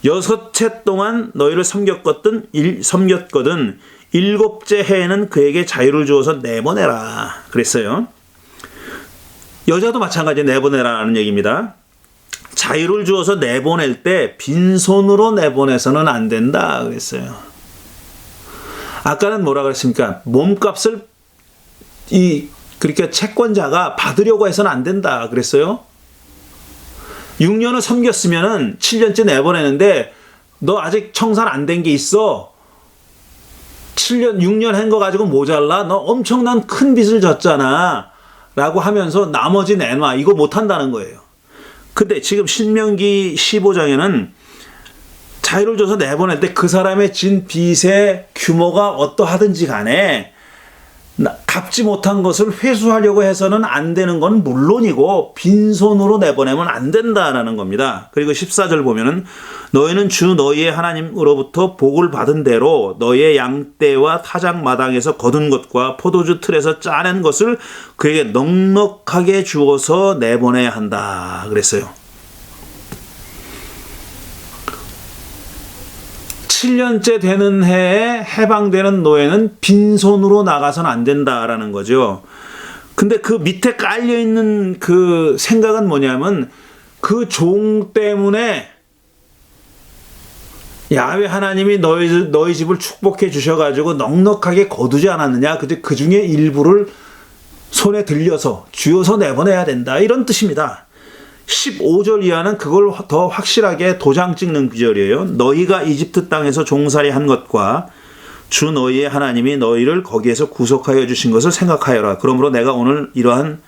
6해 동안 너희를 섬겼거든 7째 해에는 그에게 자유를 주어서 내보내라 그랬어요. 여자도 마찬가지로 내보내라는 얘기입니다. 자유를 주어서 내보낼 때 빈손으로 내보내서는 안 된다 그랬어요. 아까는 뭐라 그랬습니까? 몸값을 그러니까 채권자가 받으려고 해서는 안 된다 그랬어요. 6년을 섬겼으면은 7년째 내보내는데 너 아직 청산 안 된 게 있어. 6년 한 거 가지고 모자라? 너 엄청난 큰 빚을 졌잖아. 라고 하면서 나머지 내놔. 이거 못 한다는 거예요. 근데 지금 신명기 15장에는 자유를 줘서 내보낼 때 그 사람의 진 빚의 규모가 어떠하든지 간에 갚지 못한 것을 회수하려고 해서는 안 되는 건 물론이고 빈손으로 내보내면 안 된다라는 겁니다. 그리고 14절 보면은 너희는 주 너희의 하나님으로부터 복을 받은 대로 너희의 양떼와 타작 마당에서 거둔 것과 포도주 틀에서 짜낸 것을 그에게 넉넉하게 주어서 내보내야 한다 그랬어요. 7년째 되는 해에 해방되는 노예는 빈손으로 나가서는 안 된다라는 거죠. 근데 그 밑에 깔려있는 그 생각은 뭐냐면 그 종 때문에 야훼 하나님이 너희 집을 축복해 주셔가지고 넉넉하게 거두지 않았느냐. 그 중에 일부를 손에 들려서 쥐어서 내보내야 된다. 이런 뜻입니다. 15절 이하는 그걸 더 확실하게 도장 찍는 구절이에요. 너희가 이집트 땅에서 종살이 한 것과 주 너희의 하나님이 너희를 거기에서 구속하여 주신 것을 생각하여라. 그러므로 내가 오늘 이러한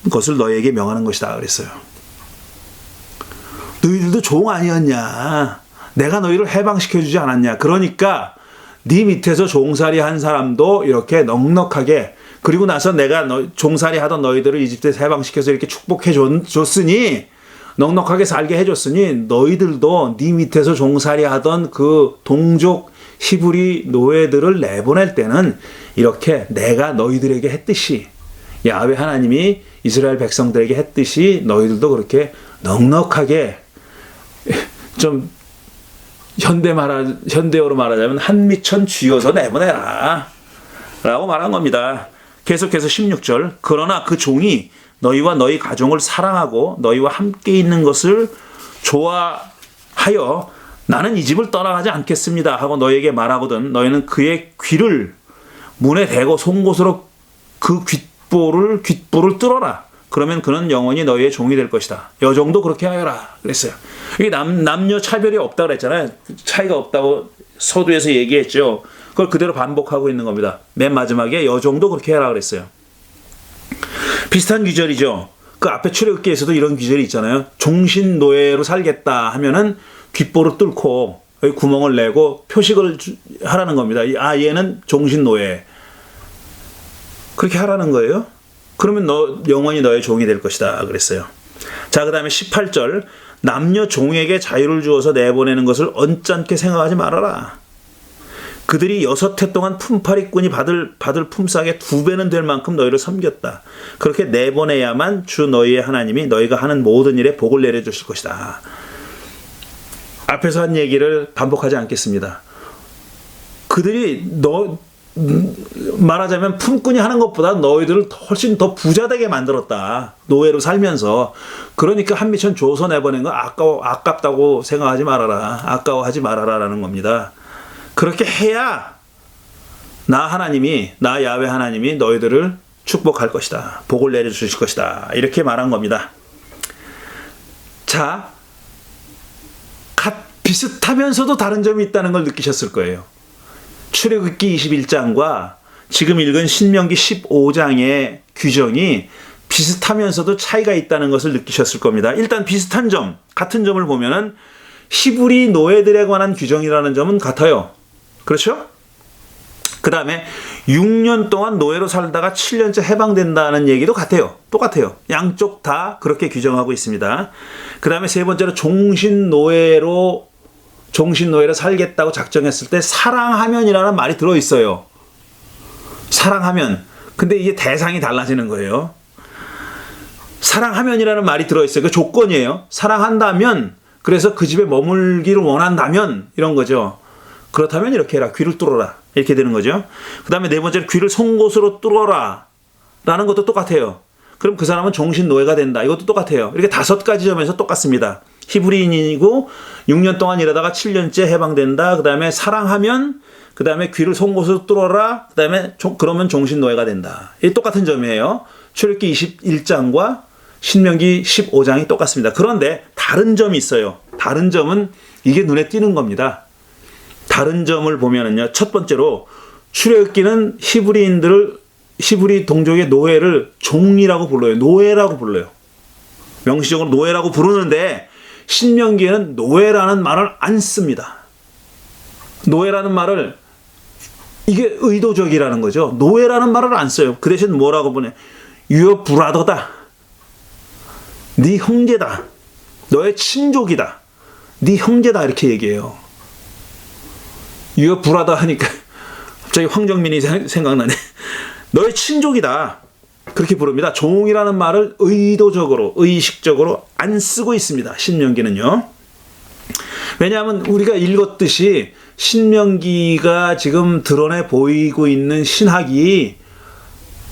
것을 너희에게 명하는 것이다 그랬어요. 너희들도 종 아니었냐. 내가 너희를 해방시켜 주지 않았냐. 그러니까 네 밑에서 종살이 한 사람도 이렇게 넉넉하게, 그리고 나서 내가 종살이 하던 너희들을 이집트에서 해방시켜서 이렇게 축복해 줬으니, 넉넉하게 살게 해줬으니 너희들도 네 밑에서 종살이 하던 그 동족 히브리 노예들을 내보낼 때는 이렇게 내가 너희들에게 했듯이, 야훼 하나님이 이스라엘 백성들에게 했듯이 너희들도 그렇게 넉넉하게, 좀 현대어로 말하자면 한미천 쥐어서 내보내라 라고 말한 겁니다. 계속해서 16절, 그러나 그 종이 너희와 너희 가정을 사랑하고 너희와 함께 있는 것을 좋아하여 나는 이 집을 떠나가지 않겠습니다 하고 너희에게 말하거든 너희는 그의 귀를 문에 대고 송곳으로 그 귓불을 뚫어라. 그러면 그는 영원히 너희의 종이 될 것이다. 여종도 그렇게 하여라 그랬어요. 이게 남녀 차별이 없다고 그랬잖아요. 차이가 없다고 서두에서 얘기했죠. 그걸 그대로 반복하고 있는 겁니다. 맨 마지막에 여종도 그렇게 해라 그랬어요. 비슷한 규절이죠. 그 앞에 출애굽기에서도 이런 규절이 있잖아요. 종신 노예로 살겠다 하면은 귓볼을 뚫고 여기 구멍을 내고 표식을 하라는 겁니다. 아, 얘는 종신 노예. 그렇게 하라는 거예요. 그러면 영원히 너의 종이 될 것이다 그랬어요. 자, 그 다음에 18절, 남녀 종에게 자유를 주어서 내보내는 것을 언짢게 생각하지 말아라. 그들이 6해 동안 품팔이꾼이 받을 품삯의 2배는 될 만큼 너희를 섬겼다. 그렇게 내보내야만 주 너희의 하나님이 너희가 하는 모든 일에 복을 내려주실 것이다. 앞에서 한 얘기를 반복하지 않겠습니다. 그들이 말하자면 품꾼이 하는 것보다 너희들을 훨씬 더 부자되게 만들었다. 노예로 살면서. 그러니까 한미천 줘서 내보낸 거 아깝다고 생각하지 말아라. 아까워하지 말아라라는 겁니다. 그렇게 해야 나 야훼 하나님이 너희들을 축복할 것이다. 복을 내려주실 것이다. 이렇게 말한 겁니다. 자, 비슷하면서도 다른 점이 있다는 걸 느끼셨을 거예요. 출애굽기 21장과 지금 읽은 신명기 15장의 규정이 비슷하면서도 차이가 있다는 것을 느끼셨을 겁니다. 일단 비슷한 점, 같은 점을 보면은 히브리 노예들에 관한 규정이라는 점은 같아요. 그렇죠? 그 다음에 6년 동안 노예로 살다가 7년째 해방된다는 얘기도 같아요. 똑같아요. 양쪽 다 그렇게 규정하고 있습니다. 그 다음에 세 번째로 종신 노예로 살겠다고 작정했을 때 사랑하면이라는 말이 들어있어요. 사랑하면. 근데 이게 대상이 달라지는 거예요. 사랑하면이라는 말이 들어있어요. 그 조건이에요. 사랑한다면, 그래서 그 집에 머물기를 원한다면, 이런 거죠. 그렇다면 이렇게 해라. 귀를 뚫어라. 이렇게 되는 거죠. 그 다음에 네 번째로 귀를 송곳으로 뚫어라. 라는 것도 똑같아요. 그럼 그 사람은 종신 노예가 된다. 이것도 똑같아요. 이렇게 5가지 점에서 똑같습니다. 히브리인이고 6년 동안 일하다가 7년째 해방된다. 그 다음에 사랑하면, 그 다음에 귀를 송곳으로 뚫어라. 그 다음에 그러면 종신 노예가 된다. 이 똑같은 점이에요. 출애굽기 21장과 신명기 15장이 똑같습니다. 그런데 다른 점이 있어요. 다른 점은 이게 눈에 띄는 겁니다. 다른 점을 보면은요. 첫 번째로 출애굽기는 히브리 동족의 노예를 종이라고 불러요. 노예라고 불러요. 명시적으로 노예라고 부르는데 신명기에는 노예라는 말을 안 씁니다. 노예라는 말을, 이게 의도적이라는 거죠. 노예라는 말을 안 써요. 그 대신 뭐라고 보내? Your brother다. 네 형제다. 너의 친족이다. 네 형제다. 이렇게 얘기해요. Your brother 하니까 갑자기 황정민이 생각나네. 너의 친족이다. 그렇게 부릅니다. 종이라는 말을 의도적으로, 의식적으로 안 쓰고 있습니다. 신명기는요. 왜냐하면 우리가 읽었듯이 신명기가 지금 드러내 보이고 있는 신학이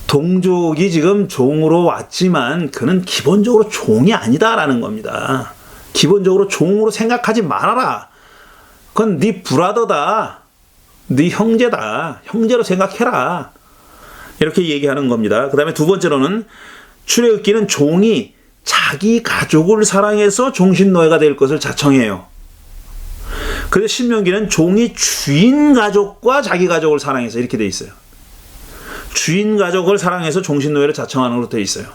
동족이 지금 종으로 왔지만 그는 기본적으로 종이 아니다라는 겁니다. 기본적으로 종으로 생각하지 말아라. 그건 네 브라더다. 네 형제다. 형제로 생각해라. 이렇게 얘기하는 겁니다. 그 다음에 두 번째로는 출애굽기는 종이 자기 가족을 사랑해서 종신노예가 될 것을 자청해요. 그래서 신명기는 종이 주인 가족과 자기 가족을 사랑해서 이렇게 돼 있어요. 주인 가족을 사랑해서 종신노예를 자청하는 걸로 돼 있어요.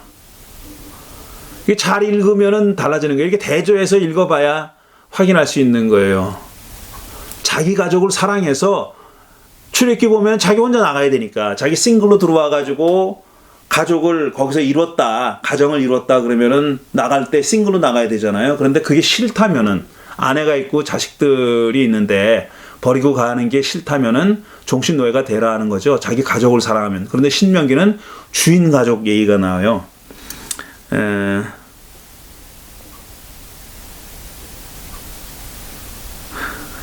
이게 잘 읽으면은 달라지는 거예요. 이렇게 대조해서 읽어봐야 확인할 수 있는 거예요. 자기 가족을 사랑해서 출애굽기 보면 자기 혼자 나가야 되니까 자기 싱글로 들어와가지고 가족을 거기서 이뤘다, 가정을 이뤘다 그러면은 나갈 때 싱글로 나가야 되잖아요. 그런데 그게 싫다면은 아내가 있고 자식들이 있는데 버리고 가는 게 싫다면은 종신노예가 되라 하는 거죠. 자기 가족을 사랑하면. 그런데 신명기는 주인 가족 얘기가 나와요.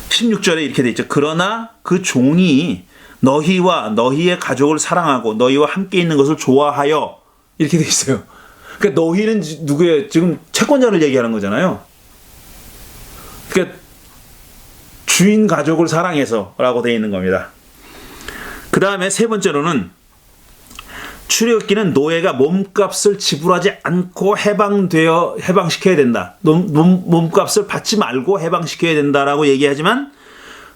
16절에 이렇게 돼 있죠. 그러나 그 종이 너희와 너희의 가족을 사랑하고 너희와 함께 있는 것을 좋아하여 이렇게 돼 있어요. 그러니까 너희는 누구예요? 지금 채권자를 얘기하는 거잖아요. 그러니까 주인 가족을 사랑해서 라고 되어 있는 겁니다. 그 다음에 세 번째로는 출애굽기는 노예가 몸값을 지불하지 않고 해방시켜야 된다. 몸값을 받지 말고 해방시켜야 된다라고 얘기하지만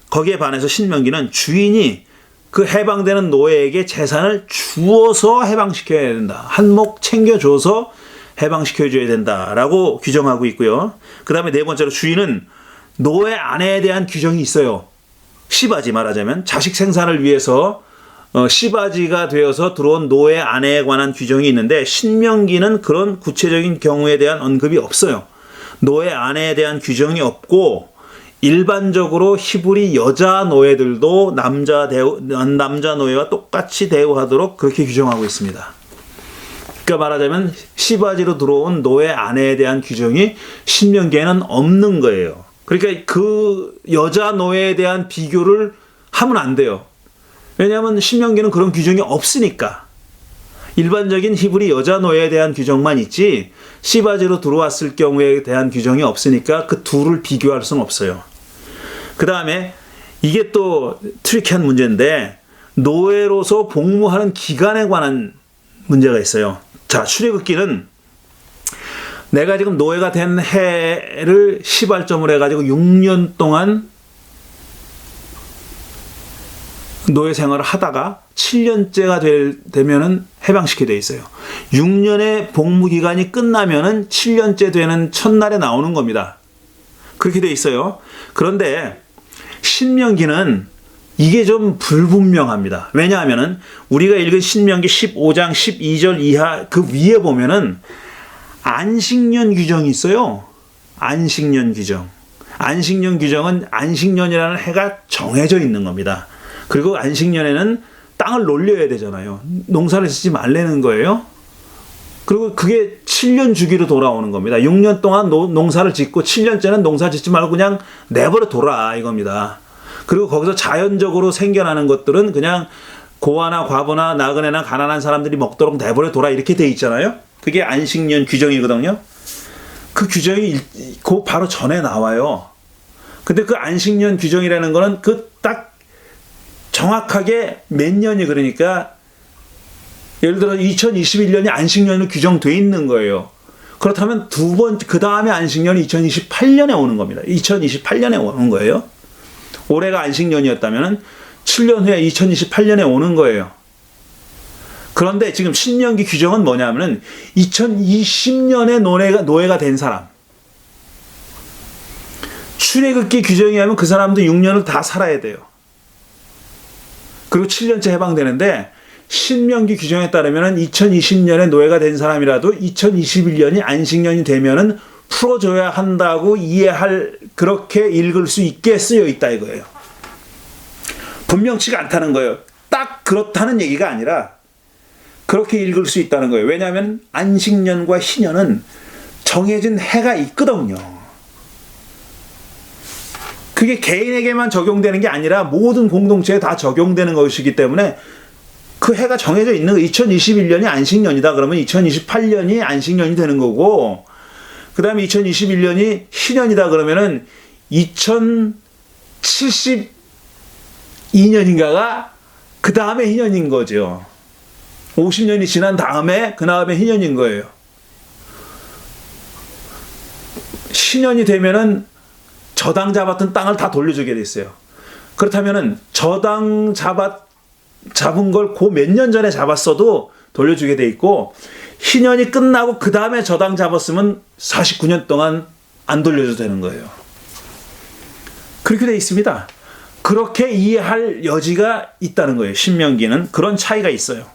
거기에 반해서 신명기는 주인이 그 해방되는 노예에게 재산을 주어서 해방시켜야 된다. 한몫 챙겨줘서 해방시켜줘야 된다라고 규정하고 있고요. 그 다음에 네 번째로 주인은 노예 아내에 대한 규정이 있어요. 시바지 말하자면 자식 생산을 위해서 시바지가 되어서 들어온 노예 아내에 관한 규정이 있는데 신명기는 그런 구체적인 경우에 대한 언급이 없어요. 노예 아내에 대한 규정이 없고 일반적으로 히브리 여자 노예들도 남자 노예와 똑같이 대우하도록 그렇게 규정하고 있습니다. 그러니까 말하자면 시바지로 들어온 노예 아내에 대한 규정이 신명기에는 없는 거예요. 그러니까 그 여자 노예에 대한 비교를 하면 안 돼요. 왜냐하면 신명기는 그런 규정이 없으니까. 일반적인 히브리 여자 노예에 대한 규정만 있지 시바지로 들어왔을 경우에 대한 규정이 없으니까 그 둘을 비교할 수는 없어요. 그 다음에 이게 또 트리키한 문제인데 노예로서 복무하는 기간에 관한 문제가 있어요. 자, 출애굽기는 내가 지금 노예가 된 해를 시발점으로 해가지고 6년 동안 노예 생활을 하다가 7년째가 되면은 해방시키게 돼 있어요. 6년의 복무 기간이 끝나면은 7년째 되는 첫날에 나오는 겁니다. 그렇게 돼 있어요. 그런데 신명기는 이게 좀 불분명합니다. 왜냐하면은 우리가 읽은 신명기 15장 12절 이하 그 위에 보면은 안식년 규정이 있어요. 안식년 규정. 안식년 규정은 안식년이라는 해가 정해져 있는 겁니다. 그리고 안식년에는 땅을 놀려야 되잖아요. 농사를 짓지 말라는 거예요. 그리고 그게 7년 주기로 돌아오는 겁니다. 6년 동안 농사를 짓고 7년째는 농사 짓지 말고 그냥 내버려 둬라 이겁니다. 그리고 거기서 자연적으로 생겨나는 것들은 그냥 고아나 과부나 나그네나 가난한 사람들이 먹도록 내버려 둬라 이렇게 돼 있잖아요. 그게 안식년 규정이거든요. 그 규정이 그 바로 전에 나와요. 근데 그 안식년 규정이라는 거는 그 딱 정확하게 몇 년이 그러니까 예를 들어 2021년이 안식년으로 규정돼 있는 거예요. 그렇다면 그 다음에 안식년이 2028년에 오는 겁니다. 2028년에 오는 거예요. 올해가 안식년이었다면 7년 후에 2028년에 오는 거예요. 그런데 지금 신명기 규정은 뭐냐면은 2020년에 노예가 된 사람. 출애굽기 규정에 하면 그 사람도 6년을 다 살아야 돼요. 그리고 7년째 해방되는데 신명기 규정에 따르면 2020년에 노예가 된 사람이라도 2021년이 안식년이 되면은 풀어줘야 한다고 이해할, 그렇게 읽을 수 있게 쓰여 있다 이거예요. 분명치가 않다는 거예요. 딱 그렇다는 얘기가 아니라 그렇게 읽을 수 있다는 거예요. 왜냐하면 안식년과 희년은 정해진 해가 있거든요. 그게 개인에게만 적용되는 게 아니라 모든 공동체에 다 적용되는 것이기 때문에 그 해가 정해져 있는 거. 2021년이 안식년이다 그러면 2028년이 안식년이 되는 거고, 그 다음에 2021년이 희년이다 그러면은 2072년인가가 그 다음에 희년인 거죠. 50년이 지난 다음에 그 다음에 희년인 거예요. 희년이 되면은 저당 잡았던 땅을 다 돌려주게 돼 있어요. 그렇다면은 저당 잡은 걸 그 몇 년 전에 잡았어도 돌려주게 돼 있고, 희년이 끝나고 그 다음에 저당 잡았으면 49년 동안 안 돌려줘도 되는 거예요. 그렇게 돼 있습니다. 그렇게 이해할 여지가 있다는 거예요. 신명기는 그런 차이가 있어요.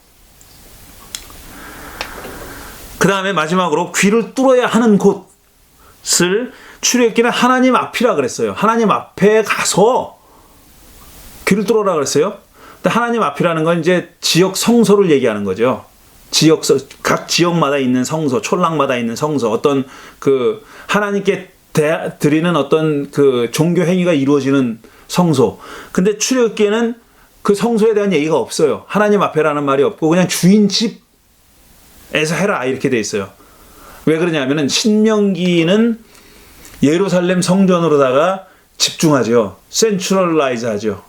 그 다음에 마지막으로 귀를 뚫어야 하는 곳을 출애굽기는 하나님 앞이라 그랬어요. 하나님 앞에 가서 귀를 뚫어라 그랬어요. 근데 하나님 앞이라는 건 이제 지역 성소를 얘기하는 거죠. 각 지역마다 있는 성소, 촌락마다 있는 성소, 어떤 그 하나님께 드리는 어떤 그 종교 행위가 이루어지는 성소. 근데 출애굽기에는 그 성소에 대한 얘기가 없어요. 하나님 앞에라는 말이 없고 그냥 주인 집에서 해라 이렇게 돼 있어요. 왜 그러냐면은 신명기는 예루살렘 성전으로다가 집중하죠. 센트럴라이즈 하죠.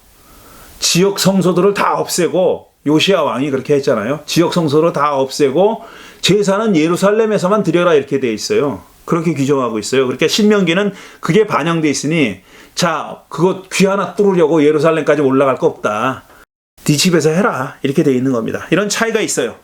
지역 성소들을 다 없애고, 요시야 왕이 그렇게 했잖아요. 지역 성소를 다 없애고 제사는 예루살렘에서만 드려라 이렇게 돼 있어요. 그렇게 규정하고 있어요. 그러니까 신명기는 그게 반영돼 있으니, 자, 그거 귀 하나 뚫으려고 예루살렘까지 올라갈 거 없다. 네 집에서 해라 이렇게 돼 있는 겁니다. 이런 차이가 있어요.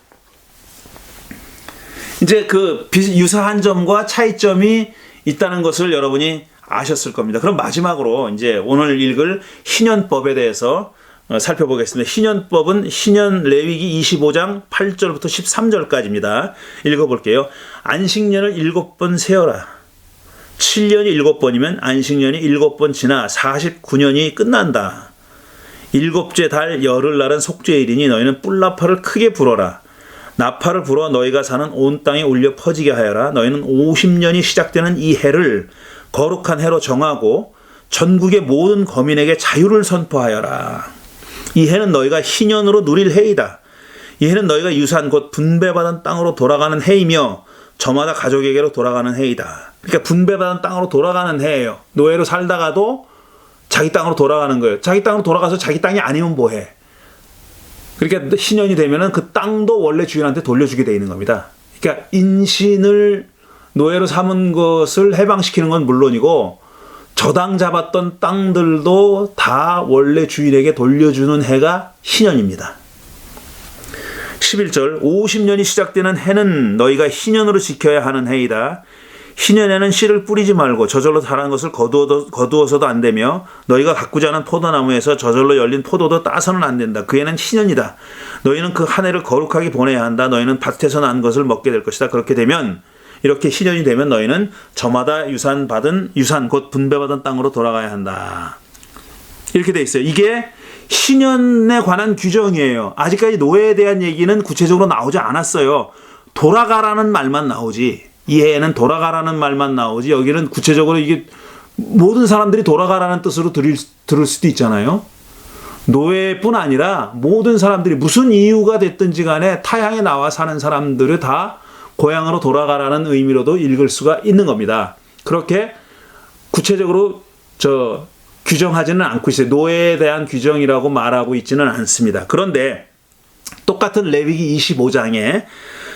이제 그 유사한 점과 차이점이 있다는 것을 여러분이 아셨을 겁니다. 그럼 마지막으로 이제 오늘 읽을 희년법에 대해서 살펴보겠습니다. 희년법은 희년 레위기 25장 8절부터 13절까지입니다. 읽어볼게요. 안식년을 7번 세어라. 7년이 7번이면 안식년이 7번 지나 49년이 끝난다. 7째 달 열흘날은 속죄일이니 너희는 뿔나팔을 크게 불어라. 나팔을 불어 너희가 사는 온 땅에 울려 퍼지게 하여라. 너희는 50년이 시작되는 이 해를 거룩한 해로 정하고 전국의 모든 거민에게 자유를 선포하여라. 이 해는 너희가 희년으로 누릴 해이다. 이 해는 너희가 유산 곧 분배받은 땅으로 돌아가는 해이며 저마다 가족에게로 돌아가는 해이다. 그러니까 분배받은 땅으로 돌아가는 해예요. 노예로 살다가도 자기 땅으로 돌아가는 거예요. 자기 땅으로 돌아가서 자기 땅이 아니면 뭐해. 그러니까 희년이 되면은 그 땅도 원래 주인한테 돌려주게 돼 있는 겁니다. 그러니까 인신을 노예로 삼은 것을 해방시키는 건 물론이고 저당 잡았던 땅들도 다 원래 주인에게 돌려주는 해가 희년입니다. 11절 50년이 시작되는 해는 너희가 희년으로 지켜야 하는 해이다. 희년에는 씨를 뿌리지 말고 저절로 자란 것을 거두어서도 안 되며 너희가 가꾸지 않은 포도나무에서 저절로 열린 포도도 따서는 안 된다. 그 해는 희년이다. 너희는 그 한 해를 거룩하게 보내야 한다. 너희는 밭에서 난 것을 먹게 될 것이다. 그렇게 되면 이렇게 희년이 되면 너희는 저마다 유산 곧 분배받은 땅으로 돌아가야 한다. 이렇게 돼 있어요. 이게 희년에 관한 규정이에요. 아직까지 노예에 대한 얘기는 구체적으로 나오지 않았어요. 돌아가라는 말만 나오지. 이 해에는 돌아가라는 말만 나오지. 여기는 구체적으로 이게 모든 사람들이 돌아가라는 뜻으로 들을 수도 있잖아요. 노예뿐 아니라 모든 사람들이 무슨 이유가 됐든지 간에 타향에 나와 사는 사람들을 다 고향으로 돌아가라는 의미로도 읽을 수가 있는 겁니다. 그렇게 구체적으로 규정하지는 않고 있어요. 노예에 대한 규정이라고 말하고 있지는 않습니다. 그런데 똑같은 레위기 25장에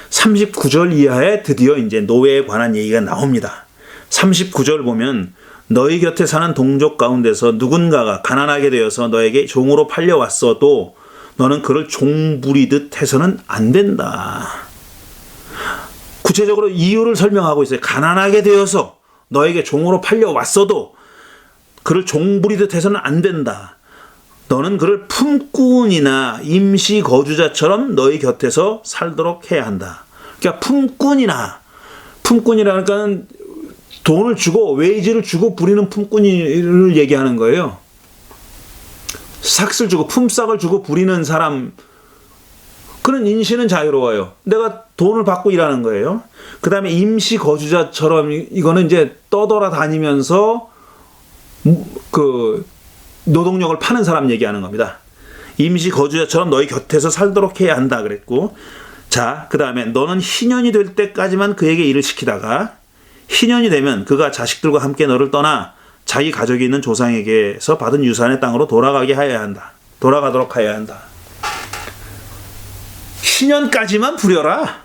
39절 이하에 드디어 이제 노예에 관한 얘기가 나옵니다. 39절 보면 너희 곁에 사는 동족 가운데서 누군가가 가난하게 되어서 너에게 종으로 팔려왔어도 너는 그를 종 부리듯 해서는 안 된다. 구체적으로 이유를 설명하고 있어요. 가난하게 되어서 너에게 종으로 팔려왔어도 그를 종부리듯 해서는 안 된다. 너는 그를 품꾼이나 임시 거주자처럼 너희 곁에서 살도록 해야 한다. 그러니까 품꾼이라니까 돈을 주고 웨이지를 주고 부리는 품꾼을 얘기하는 거예요. 삭을 주고 품삯을 주고 부리는 사람, 그런 인신은 자유로워요. 내가 돈을 받고 일하는 거예요. 그 다음에 임시 거주자처럼, 이거는 이제 떠돌아 다니면서 그 노동력을 파는 사람 얘기하는 겁니다. 임시 거주자처럼 너희 곁에서 살도록 해야 한다 그랬고, 자, 그 다음에 너는 희년이 될 때까지만 그에게 일을 시키다가 희년이 되면 그가 자식들과 함께 너를 떠나 자기 가족이 있는 조상에게서 받은 유산의 땅으로 돌아가도록 하여야 한다. 희년까지만 부려라.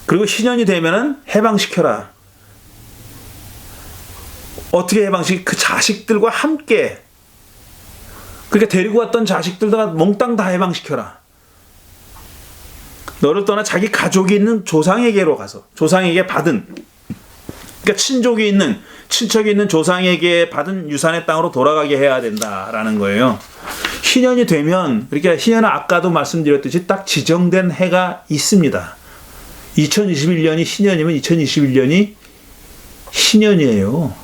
그리고 희년이 되면은 해방시켜라. 어떻게 그 자식들과 함께, 그러니까 데리고 왔던 자식들도 몽땅 다 해방시켜라. 너를 떠나 자기 가족이 있는 조상에게로 가서, 조상에게 받은, 그러니까 친척이 있는 조상에게 받은 유산의 땅으로 돌아가게 해야 된다라는 거예요. 희년이 되면, 그러니까 희년은 아까도 말씀드렸듯이 딱 지정된 해가 있습니다. 2021년이 희년이면 2021년이 희년이에요.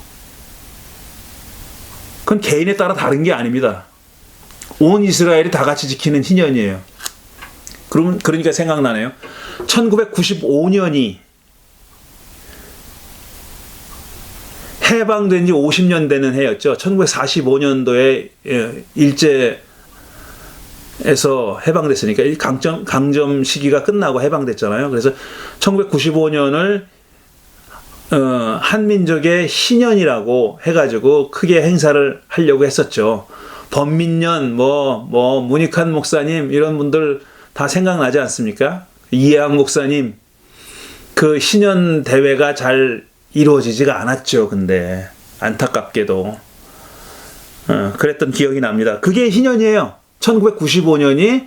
그건 개인에 따라 다른 게 아닙니다. 온 이스라엘이 다 같이 지키는 희년이에요. 그러니까 생각나네요. 1995년이 해방된 지 50년 되는 해였죠. 1945년도에 일제에서 해방됐으니까 강점 시기가 끝나고 해방됐잖아요. 그래서 1995년을 한민족의 희년이라고 해가지고 크게 행사를 하려고 했었죠. 범민년, 문익환 목사님, 이런 분들 다 생각나지 않습니까? 이해한 목사님, 그 희년 대회가 잘 이루어지지가 않았죠. 근데 안타깝게도 그랬던 기억이 납니다. 그게 희년이에요. 1995년이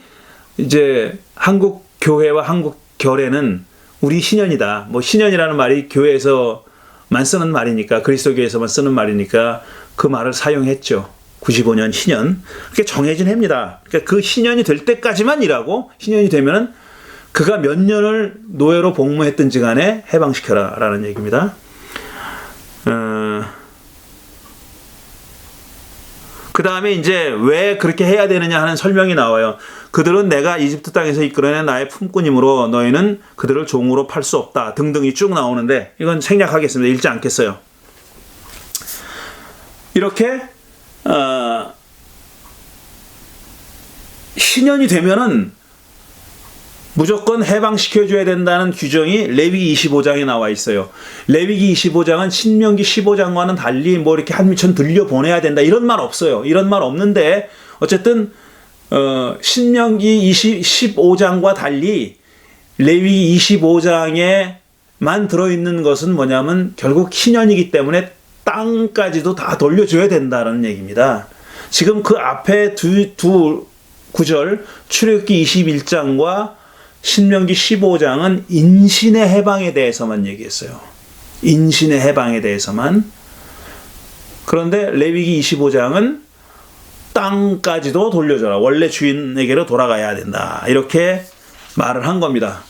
이제 한국 교회와 한국 결회는 우리 희년이다. 희년이라는 말이 교회에서만 쓰는 말이니까, 그리스도교에서만 쓰는 말이니까 그 말을 사용했죠. 95년 희년. 그게 정해진 해입니다. 그러니까 그 희년이 될 때까지만 일하고, 희년이 되면은 그가 몇 년을 노예로 복무했든지 간에 해방시켜라 라는 얘기입니다. 그 다음에 이제 왜 그렇게 해야 되느냐 하는 설명이 나와요. 그들은 내가 이집트 땅에서 이끌어낸 나의 품꾼이므로 너희는 그들을 종으로 팔 수 없다 등등이 쭉 나오는데, 이건 생략하겠습니다. 읽지 않겠어요. 이렇게 희년이 되면은 무조건 해방시켜줘야 된다는 규정이 레위기 25장에 나와 있어요. 레위기 25장은 신명기 15장과는 달리 이렇게 한미천 들려보내야 된다 이런 말 없어요. 이런 말 없는데 어쨌든 신명기 15장과 달리 레위기 25장에만 들어있는 것은 뭐냐면 결국 희년이기 때문에 땅까지도 다 돌려줘야 된다는 얘기입니다. 지금 그 앞에 두 구절, 출애굽기 21장과 신명기 15장은 인신의 해방에 대해서만 얘기했어요. 인신의 해방에 대해서만. 그런데 레위기 25장은 땅까지도 돌려줘라. 원래 주인에게로 돌아가야 된다. 이렇게 말을 한 겁니다.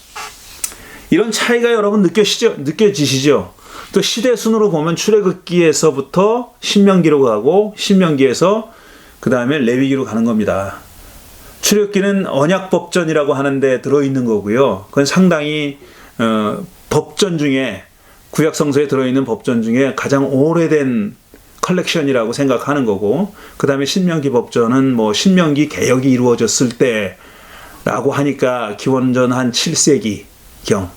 이런 차이가 여러분 느껴지시죠? 또 시대 순으로 보면 출애굽기에서부터 신명기로 가고, 신명기에서 그 다음에 레위기로 가는 겁니다. 출애굽기는 언약법전이라고 하는데 들어있는 거고요. 그건 상당히 법전 중에, 구약성서에 들어있는 법전 중에 가장 오래된 컬렉션이라고 생각하는 거고, 그 다음에 신명기 법전은 신명기 개혁이 이루어졌을 때라고 하니까 기원전 한 7세기경의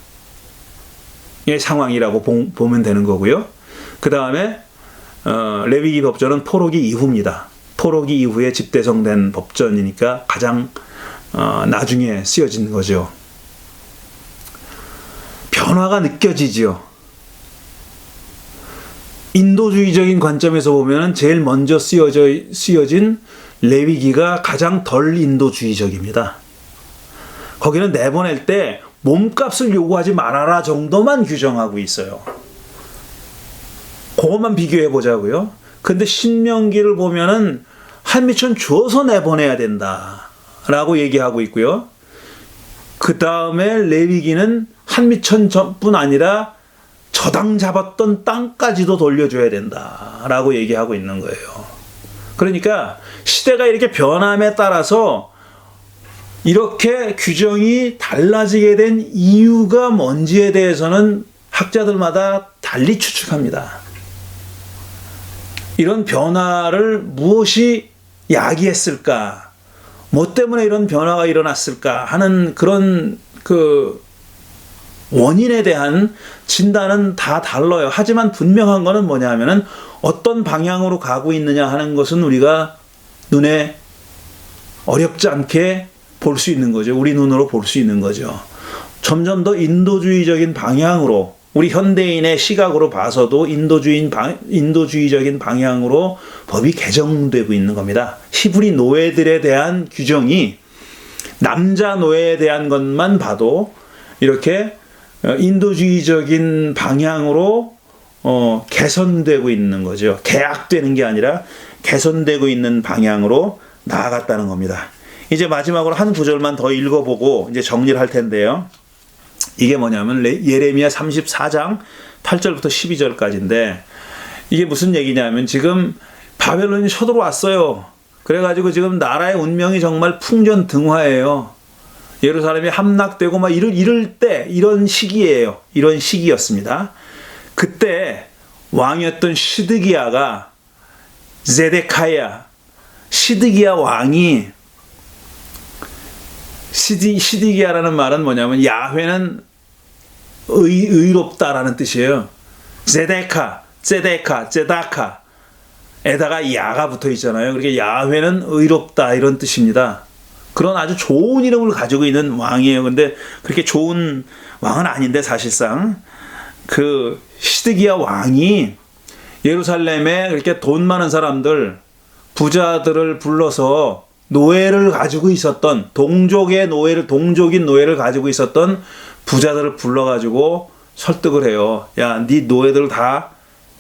상황이라고 보면 되는 거고요. 그 다음에 레위기 법전은 포로기 이후입니다. 포로기 이후에 집대성된 법전이니까 가장 나중에 쓰여진 거죠. 변화가 느껴지죠. 인도주의적인 관점에서 보면 제일 먼저 쓰여진 레위기가 가장 덜 인도주의적입니다. 거기는 내보낼 때 몸값을 요구하지 말아라 정도만 규정하고 있어요. 그것만 비교해 보자고요. 근데 신명기를 보면은 한미천 줘서 내보내야 된다라고 얘기하고 있고요. 그 다음에 레위기는 한미천뿐 아니라 저당 잡았던 땅까지도 돌려줘야 된다라고 얘기하고 있는 거예요. 그러니까 시대가 이렇게 변함에 따라서 이렇게 규정이 달라지게 된 이유가 뭔지에 대해서는 학자들마다 달리 추측합니다. 이런 변화를 무엇이 야기했을까? 뭐 때문에 이런 변화가 일어났을까? 하는 그런 원인에 대한 진단은 다 달라요. 하지만 분명한 거는 뭐냐면은 어떤 방향으로 가고 있느냐 하는 것은 우리가 눈에 어렵지 않게 볼 수 있는 거죠. 우리 눈으로 볼 수 있는 거죠. 점점 더 인도주의적인 방향으로, 우리 현대인의 시각으로 봐서도 인도주의적인 방향으로 법이 개정되고 있는 겁니다. 히브리 노예들에 대한 규정이 남자 노예에 대한 것만 봐도 이렇게 인도주의적인 방향으로 개선되고 있는 거죠. 개악되는 게 아니라 개선되고 있는 방향으로 나아갔다는 겁니다. 이제 마지막으로 한 구절만 더 읽어보고 이제 정리를 할 텐데요. 이게 뭐냐면 예레미야 34장 8절부터 12절까지인데 이게 무슨 얘기냐면 지금 바벨론이 쳐들어왔어요. 그래가지고 지금 나라의 운명이 정말 풍전등화예요. 예루살렘이 함락되고 막 이럴 때 이런 시기예요. 이런 시기였습니다. 그때 왕이었던 시드기야가 시드기야 왕이 시드기야라는 말은 뭐냐면 야훼는 의롭다라는 뜻이에요. 제다카 에다가 야가 붙어 있잖아요. 그러니까 야훼는 의롭다 이런 뜻입니다. 그런 아주 좋은 이름을 가지고 있는 왕이에요. 근데 그렇게 좋은 왕은 아닌데 사실상 그 시드기야 왕이 예루살렘에 그렇게 돈 많은 사람들, 부자들을 불러서 노예를 가지고 있었던 동족인 노예를 가지고 있었던 부자들을 불러가지고 설득을 해요. 야, 네 노예들 다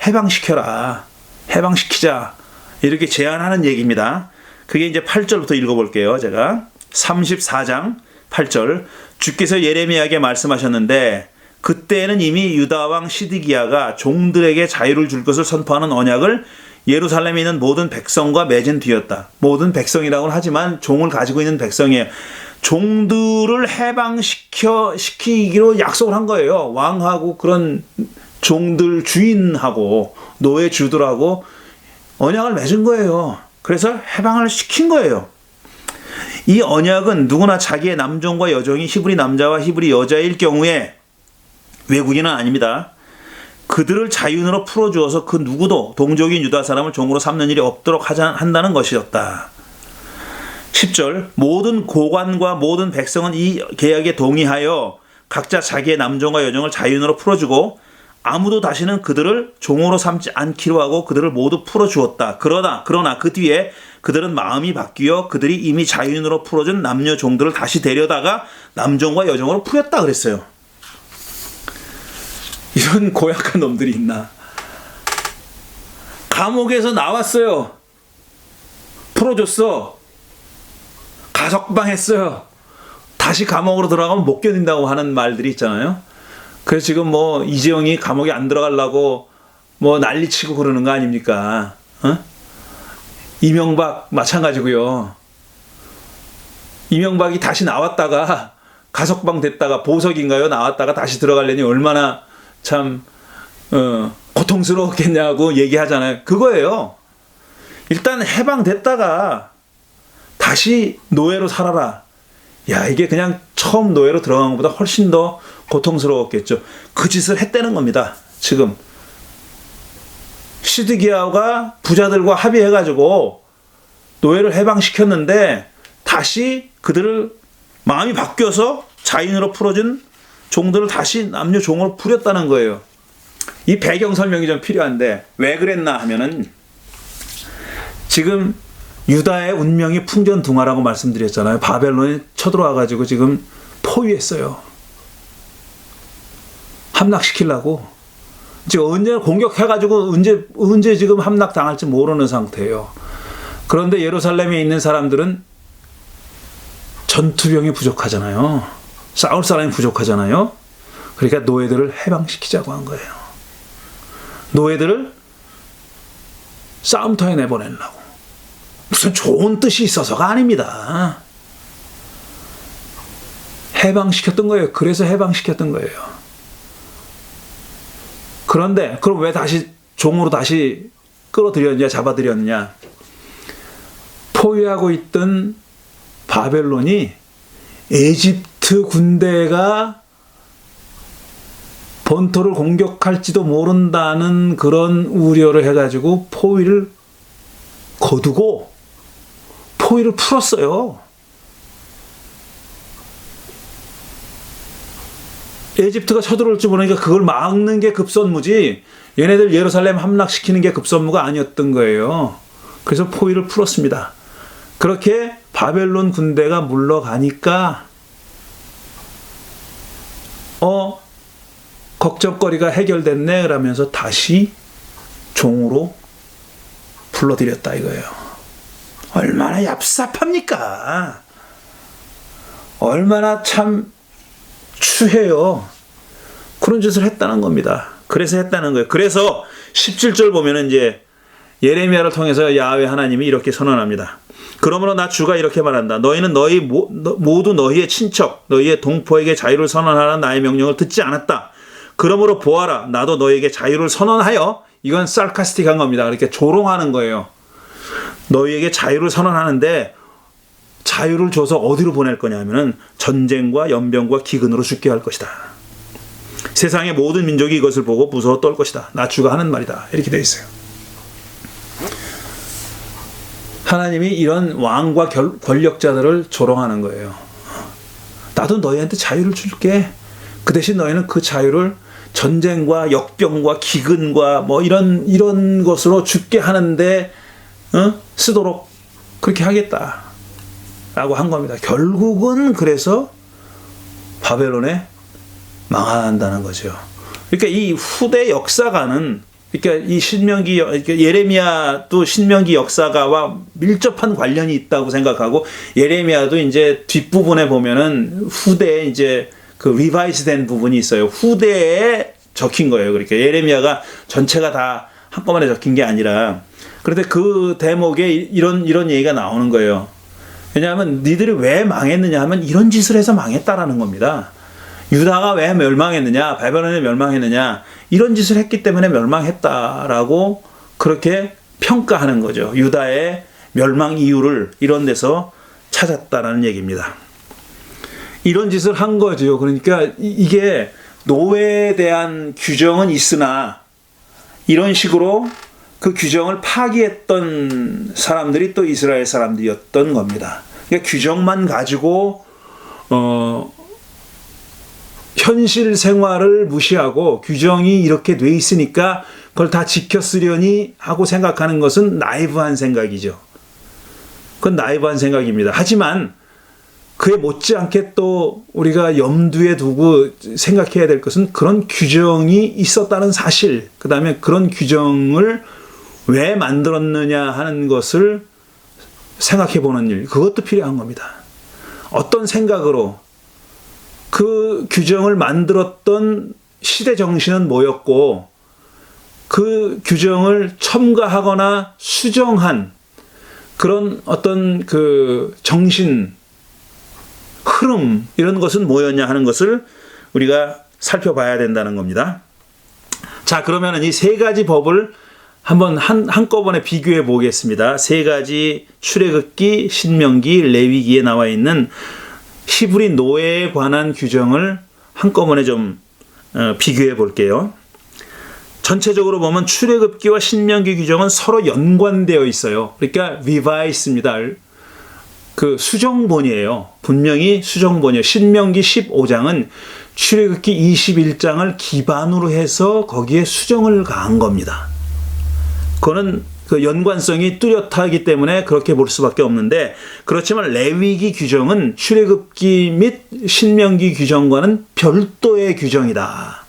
해방시켜라. 해방시키자. 이렇게 제안하는 얘기입니다. 그게 이제 8절부터 읽어볼게요. 제가 34장 8절 주께서 예레미야에게 말씀하셨는데 그때에는 이미 유다 왕 시드기야가 종들에게 자유를 줄 것을 선포하는 언약을 예루살렘에 있는 모든 백성과 맺은 뒤였다. 모든 백성이라고는 하지만 종을 가지고 있는 백성이에요. 종들을 해방시키기로 약속을 한 거예요. 왕하고 그런 종들 주인하고 노예주들하고 언약을 맺은 거예요. 그래서 해방을 시킨 거예요. 이 언약은 누구나 자기의 남종과 여종이 히브리 남자와 히브리 여자일 경우에 외국인은 아닙니다. 그들을 자유인으로 풀어주어서 그 누구도 동족인 유다 사람을 종으로 삼는 일이 없도록 한다는 것이었다. 10절 모든 고관과 모든 백성은 이 계약에 동의하여 각자 자기의 남종과 여종을 자유인으로 풀어주고 아무도 다시는 그들을 종으로 삼지 않기로 하고 그들을 모두 풀어주었다. 그러나 그 뒤에 그들은 마음이 바뀌어 그들이 이미 자유인으로 풀어준 남녀 종들을 다시 데려다가 남종과 여종으로 풀었다 그랬어요. 이런 고약한 놈들이 있나. 감옥에서 나왔어요. 풀어줬어. 가석방했어요. 다시 감옥으로 들어가면 못 견딘다고 하는 말들이 있잖아요. 그래서 지금 뭐 이재용이 감옥에 안 들어가려고 뭐 난리치고 그러는 거 아닙니까? 이명박 마찬가지고요. 이명박이 다시 나왔다가 가석방 됐다가 보석인가요? 나왔다가 다시 들어가려니 얼마나 참 고통스러웠겠냐고 얘기하잖아요. 그거예요. 일단 해방됐다가 다시 노예로 살아라. 야, 이게 그냥 처음 노예로 들어간 것보다 훨씬 더 고통스러웠겠죠. 그 짓을 했다는 겁니다. 지금 시드기야가 부자들과 합의해가지고 노예를 해방시켰는데 다시 그들을 마음이 바뀌어서 자인으로 풀어준 종들을 다시 남녀 종으로 풀었다는 거예요. 이 배경 설명이 좀 필요한데 왜 그랬나 하면은 지금 유다의 운명이 풍전등화라고 말씀드렸잖아요. 바벨론이 쳐들어와가지고 지금 포위했어요. 함락시키려고. 지금 언제 공격해가지고 언제 지금 함락당할지 모르는 상태예요. 그런데 예루살렘에 있는 사람들은 전투병이 부족하잖아요. 싸울 사람이 부족하잖아요. 그러니까 노예들을 해방시키자고 한 거예요. 노예들을 싸움터에 내보내려고. 무슨 좋은 뜻이 있어서가 아닙니다. 해방시켰던 거예요. 그래서 해방시켰던 거예요. 그런데 그럼 왜 다시 종으로 다시 끌어들였느냐, 잡아들였느냐? 포위하고 있던 바벨론이 에집트 군대가 본토를 공격할지도 모른다는 그런 우려를 해가지고 포위를 거두고 포위를 풀었어요. 에집트가 쳐들어올 줄 모르니까 그걸 막는 게 급선무지 얘네들 예루살렘 함락시키는 게 급선무가 아니었던 거예요. 그래서 포위를 풀었습니다. 그렇게 바벨론 군대가 물러가니까 걱정거리가 해결됐네 그러면서 다시 종으로 불러들였다 이거예요. 얼마나 얍삽합니까? 얼마나 참 추해요. 그런 짓을 했다는 겁니다. 그래서 했다는 거예요. 그래서 17절 보면은 이제 예레미야를 통해서 야훼 하나님이 이렇게 선언합니다. 그러므로 나 주가 이렇게 말한다. 너희는 모두 너희의 친척, 너희의 동포에게 자유를 선언하라는 나의 명령을 듣지 않았다. 그러므로 보아라. 나도 너희에게 자유를 선언하여, 이건 sarcastic한 겁니다. 이렇게 조롱하는 거예요. 너희에게 자유를 선언하는데 자유를 줘서 어디로 보낼 거냐면은 전쟁과 연병과 기근으로 죽게 할 것이다. 세상의 모든 민족이 이것을 보고 무서워 떨 것이다. 나 주가 하는 말이다. 이렇게 되어 있어요. 하나님이 이런 왕과 권력자들을 조롱하는 거예요. 나도 너희한테 자유를 줄게. 그 대신 너희는 그 자유를 전쟁과 역병과 기근과 뭐 이런 것으로 죽게 하는데 쓰도록 그렇게 하겠다. 라고 한 겁니다. 결국은 그래서 바벨론에 망한다는 거죠. 그러니까 이 후대 역사가는, 그러니까 이 신명기, 예레미야도 신명기 역사가와 밀접한 관련이 있다고 생각하고, 예레미야도 이제 뒷부분에 보면은 후대에 이제 그 리바이스된 부분이 있어요. 후대에 적힌 거예요. 그러니까 예레미야가 전체가 다 한꺼번에 적힌 게 아니라, 그런데 그 대목에 이런 얘기가 나오는 거예요. 왜냐하면 니들이 왜 망했느냐 하면 이런 짓을 해서 망했다라는 겁니다. 유다가 왜 멸망했느냐, 바벨론이 멸망했느냐, 이런 짓을 했기 때문에 멸망했다라고 그렇게 평가하는 거죠. 유다의 멸망 이유를 이런 데서 찾았다라는 얘기입니다. 이런 짓을 한 거죠. 그러니까 이게 노예에 대한 규정은 있으나 이런 식으로 그 규정을 파기했던 사람들이 또 이스라엘 사람들이었던 겁니다. 그러니까 규정만 가지고 현실 생활을 무시하고 규정이 이렇게 돼 있으니까 그걸 다 지켰으려니 하고 생각하는 것은 나이브한 생각이죠. 그건 나이브한 생각입니다. 하지만 그에 못지않게 또 우리가 염두에 두고 생각해야 될 것은 그런 규정이 있었다는 사실, 그 다음에 그런 규정을 왜 만들었느냐 하는 것을 생각해 보는 일, 그것도 필요한 겁니다. 어떤 생각으로 그 규정을 만들었던 시대 정신은 뭐였고, 그 규정을 첨가하거나 수정한 그런 어떤 그 정신, 흐름, 이런 것은 뭐였냐 하는 것을 우리가 살펴봐야 된다는 겁니다. 자, 그러면 이 세 가지 법을 한번 한꺼번에 비교해 보겠습니다. 세 가지 출애굽기, 신명기, 레위기에 나와 있는 히브리 노예에 관한 규정을 한꺼번에 좀 비교해 볼게요. 전체적으로 보면 출애굽기와 신명기 규정은 서로 연관되어 있어요. 그러니까 리바이스입니다. 그 수정본이에요. 분명히 수정본이에요. 신명기 15장은 출애굽기 21장을 기반으로 해서 거기에 수정을 가한 겁니다. 그거는 그 연관성이 뚜렷하기 때문에 그렇게 볼 수밖에 없는데, 그렇지만 레위기 규정은 출애굽기 및 신명기 규정과는 별도의 규정이다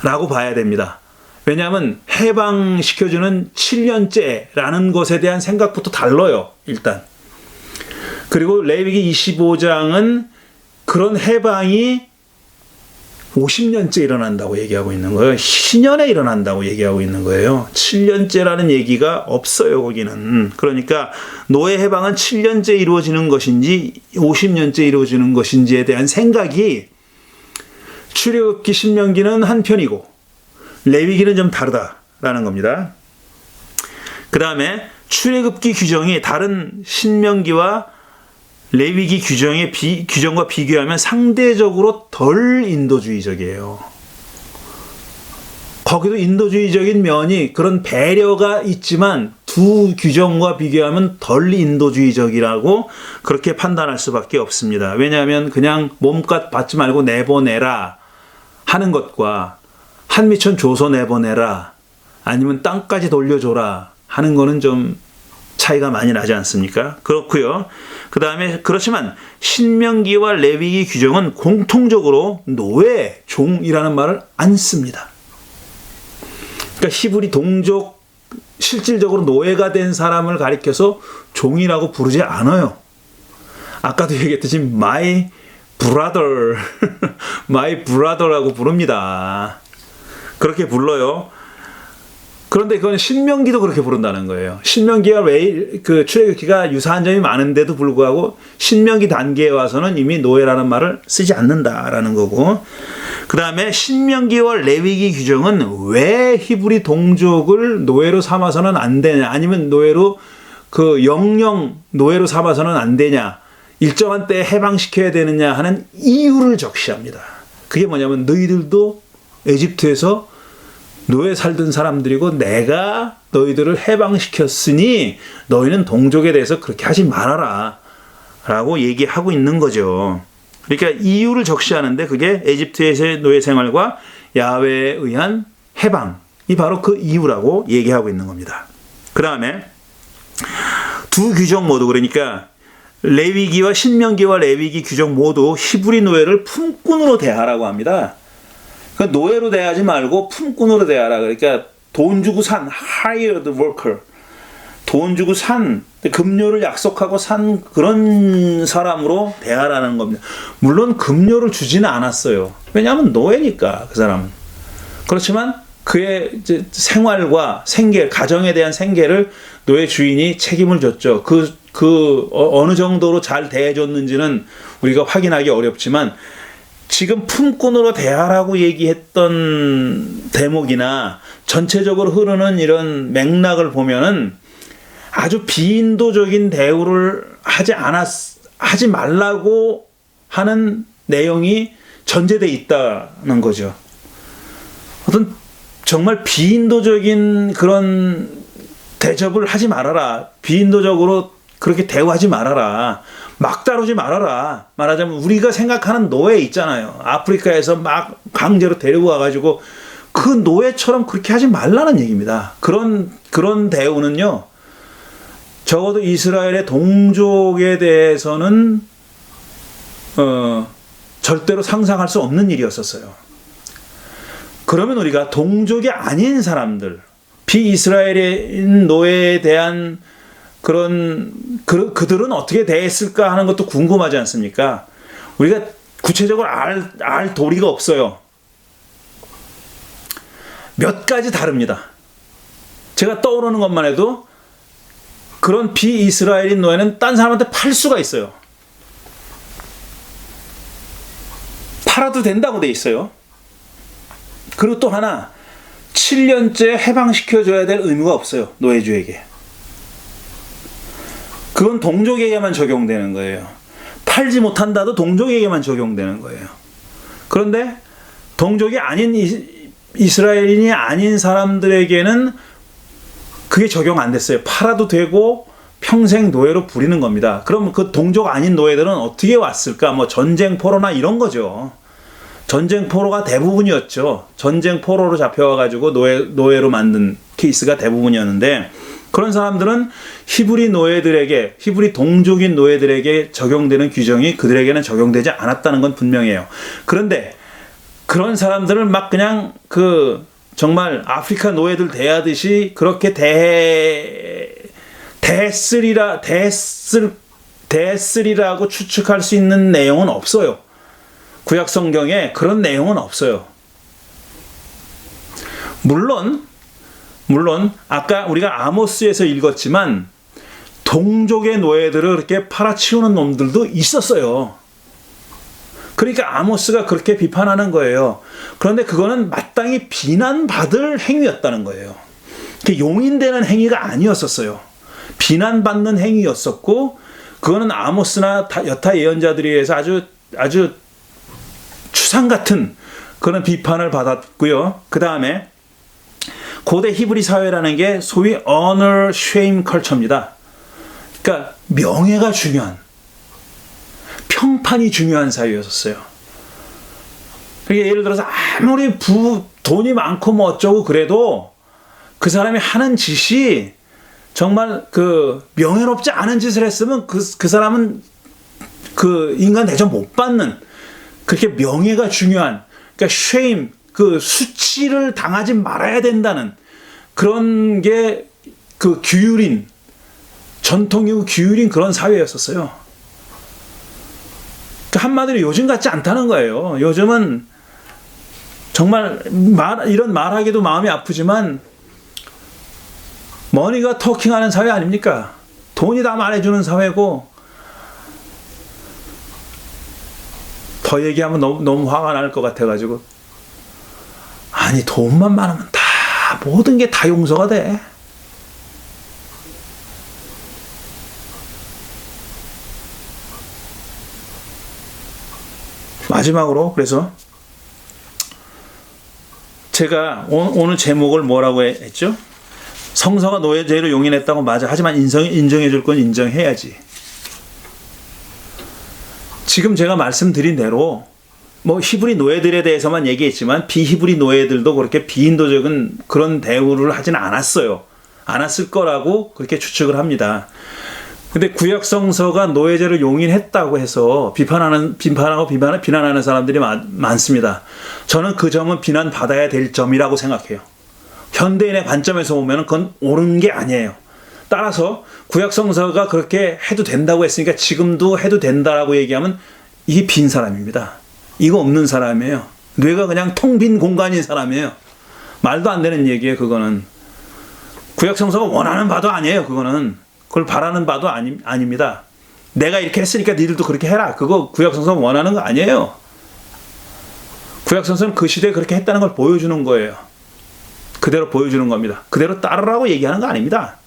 봐야 됩니다. 왜냐하면 해방시켜주는 7년째라는 것에 대한 생각부터 달라요, 일단. 그리고 레위기 25장은 그런 해방이 50년째 일어난다고 얘기하고 있는 거예요. 희년에 일어난다고 얘기하고 있는 거예요. 7년째라는 얘기가 없어요, 거기는. 그러니까 노예 해방은 7년째 이루어지는 것인지 50년째 이루어지는 것인지에 대한 생각이 출애굽기 신명기는 한편이고 레위기는 좀 다르다라는 겁니다. 그 다음에 출애굽기 규정이 다른 신명기와 레위기 규정과 비교하면 상대적으로 덜 인도주의적이에요. 거기도 인도주의적인 면이 그런 배려가 있지만 두 규정과 비교하면 덜 인도주의적이라고 그렇게 판단할 수밖에 없습니다. 왜냐하면 그냥 몸값 받지 말고 내보내라 하는 것과 한미천 줘서 내보내라 아니면 땅까지 돌려줘라 하는 거는 좀 차이가 많이 나지 않습니까? 그렇고요. 그 다음에 그렇지만 신명기와 레위기 규정은 공통적으로 노예, 종이라는 말을 안 씁니다. 그러니까 히브리 동족 실질적으로 노예가 된 사람을 가리켜서 종이라고 부르지 않아요. 아까도 얘기했듯이 my brother, my brother라고 부릅니다. 그렇게 불러요. 그런데 그건 신명기도 그렇게 부른다는 거예요. 신명기와 그 출애굽기가 유사한 점이 많은데도 불구하고 신명기 단계에 와서는 이미 노예라는 말을 쓰지 않는다라는 거고, 그 다음에 신명기와 레위기 규정은 왜 히브리 동족을 노예로 삼아서는 안 되냐, 아니면 노예로 그 영영 노예로 삼아서는 안 되냐, 일정한 때에 해방시켜야 되느냐 하는 이유를 적시합니다. 그게 뭐냐면 너희들도 에집트에서 노예 살던 사람들이고 내가 너희들을 해방시켰으니 너희는 동족에 대해서 그렇게 하지 말아라 라고 얘기하고 있는 거죠. 그러니까 이유를 적시하는데 그게 에집트에서의 노예 생활과 야훼에 의한 해방이 바로 그 이유라고 얘기하고 있는 겁니다. 그 다음에 두 규정 모두, 그러니까 레위기와 신명기와 레위기 규정 모두 히브리 노예를 품꾼으로 대하라고 합니다. 그러니까 노예로 대하지 말고 품꾼으로 대하라. 그러니까 돈 주고 산, hired worker. 돈 주고 산, 급료를 약속하고 산 그런 사람으로 대하라는 겁니다. 물론 급료를 주지는 않았어요. 왜냐하면 노예니까, 그 사람은. 그렇지만 그의 이제 생활과 생계, 가정에 대한 생계를 노예 주인이 책임을 졌죠. 어느 정도로 잘 대해줬는지는 우리가 확인하기 어렵지만 지금 품꾼으로 대하라고 얘기했던 대목이나 전체적으로 흐르는 이런 맥락을 보면은 아주 비인도적인 대우를 하지 말라고 하는 내용이 전제되어 있다는 거죠. 어떤 정말 비인도적인 그런 대접을 하지 말아라. 비인도적으로 그렇게 대우하지 말아라. 막 다루지 말아라. 말하자면 우리가 생각하는 노예 있잖아요. 아프리카에서 막 강제로 데려와가지고 그 노예처럼 그렇게 하지 말라는 얘기입니다. 그런 대우는요, 적어도 이스라엘의 동족에 대해서는 절대로 상상할 수 없는 일이었었어요. 그러면 우리가 동족이 아닌 사람들, 비이스라엘인 노예에 대한 그들은 어떻게 대했을까 하는 것도 궁금하지 않습니까? 우리가 구체적으로 알 도리가 없어요. 몇 가지 다릅니다. 제가 떠오르는 것만 해도 그런 비이스라엘인 노예는 딴 사람한테 팔 수가 있어요. 팔아도 된다고 돼 있어요. 그리고 또 하나, 7년째 해방시켜줘야 될 의무가 없어요. 노예주에게. 그건 동족에게만 적용되는 거예요. 팔지 못한다도 동족에게만 적용되는 거예요. 그런데 동족이 아닌 이스라엘인이 아닌 사람들에게는 그게 적용 안 됐어요. 팔아도 되고 평생 노예로 부리는 겁니다. 그럼 그 동족 아닌 노예들은 어떻게 왔을까? 뭐 전쟁 포로나 이런 거죠. 전쟁 포로가 대부분이었죠. 전쟁 포로로 잡혀와가지고 노예로 만든 케이스가 대부분이었는데, 그런 사람들은 히브리 동족인 노예들에게 적용되는 규정이 그들에게는 적용되지 않았다는 건 분명해요. 그런데 그런 사람들을 막 그냥 그 정말 아프리카 노예들 대하듯이 그렇게 대했으리라고 추측할 수 있는 내용은 없어요. 구약 성경에 그런 내용은 없어요. 물론 아까 우리가 아모스에서 읽었지만 동족의 노예들을 그렇게 팔아치우는 놈들도 있었어요. 그러니까 아모스가 그렇게 비판하는 거예요. 그런데 그거는 마땅히 비난받을 행위였다는 거예요. 용인되는 행위가 아니었었어요. 비난받는 행위였었고, 그거는 아모스나 여타 예언자들에 의해서 아주 추상 같은 그런 비판을 받았고요. 그 다음에 고대 히브리 사회라는 게 소위 honor, shame culture입니다. 그러니까 명예가 중요한, 평판이 중요한 사회였었어요. 그러니까 예를 들어서 아무리 돈이 많고 뭐 어쩌고 그래도 그 사람이 하는 짓이 정말 그 명예롭지 않은 짓을 했으면 그 사람은 그 인간 대접 못 받는, 그렇게 명예가 중요한, 그러니까 shame, 그 수치를 당하지 말아야 된다는 그런 게 그 규율인, 전통이고 규율인 그런 사회였었어요. 그러니까 한마디로 요즘 같지 않다는 거예요. 요즘은 정말 이런 말하기도 마음이 아프지만 머니가 토킹하는 사회 아닙니까? 돈이 다 말해주는 사회고, 더 얘기하면 너무 화가 날 것 같아가지고, 아니 돈만 많으면 다 모든 게 다 용서가 돼. 마지막으로 그래서 제가 오늘 제목을 뭐라고 했죠? 성서가 노예제를 용인했다고 맞아. 하지만 인정해 줄 건 인정해야지. 지금 제가 말씀드린 대로 뭐 히브리 노예들에 대해서만 얘기했지만 비히브리 노예들도 그렇게 비인도적인 그런 대우를 하진 않았어요. 않았을 거라고 그렇게 추측을 합니다. 근데 구약 성서가 노예제를 용인했다고 해서 비난하는 사람들이 많습니다. 저는 그 점은 비난받아야 될 점이라고 생각해요. 현대인의 관점에서 보면 그건 옳은 게 아니에요. 따라서 구약 성서가 그렇게 해도 된다고 했으니까 지금도 해도 된다라고 얘기하면 이게 빈 사람입니다. 이거 없는 사람이에요. 뇌가 그냥 텅 빈 공간인 사람이에요. 말도 안 되는 얘기예요. 그거는 구약 성서가 원하는 바도 아니에요. 그걸 바라는 바도 아닙니다. 내가 이렇게 했으니까 니들도 그렇게 해라. 그거 구약 성서가 원하는 거 아니에요. 구약 성서는 그 시대에 그렇게 했다는 걸 보여주는 거예요. 그대로 보여주는 겁니다. 그대로 따르라고 얘기하는 거 아닙니다.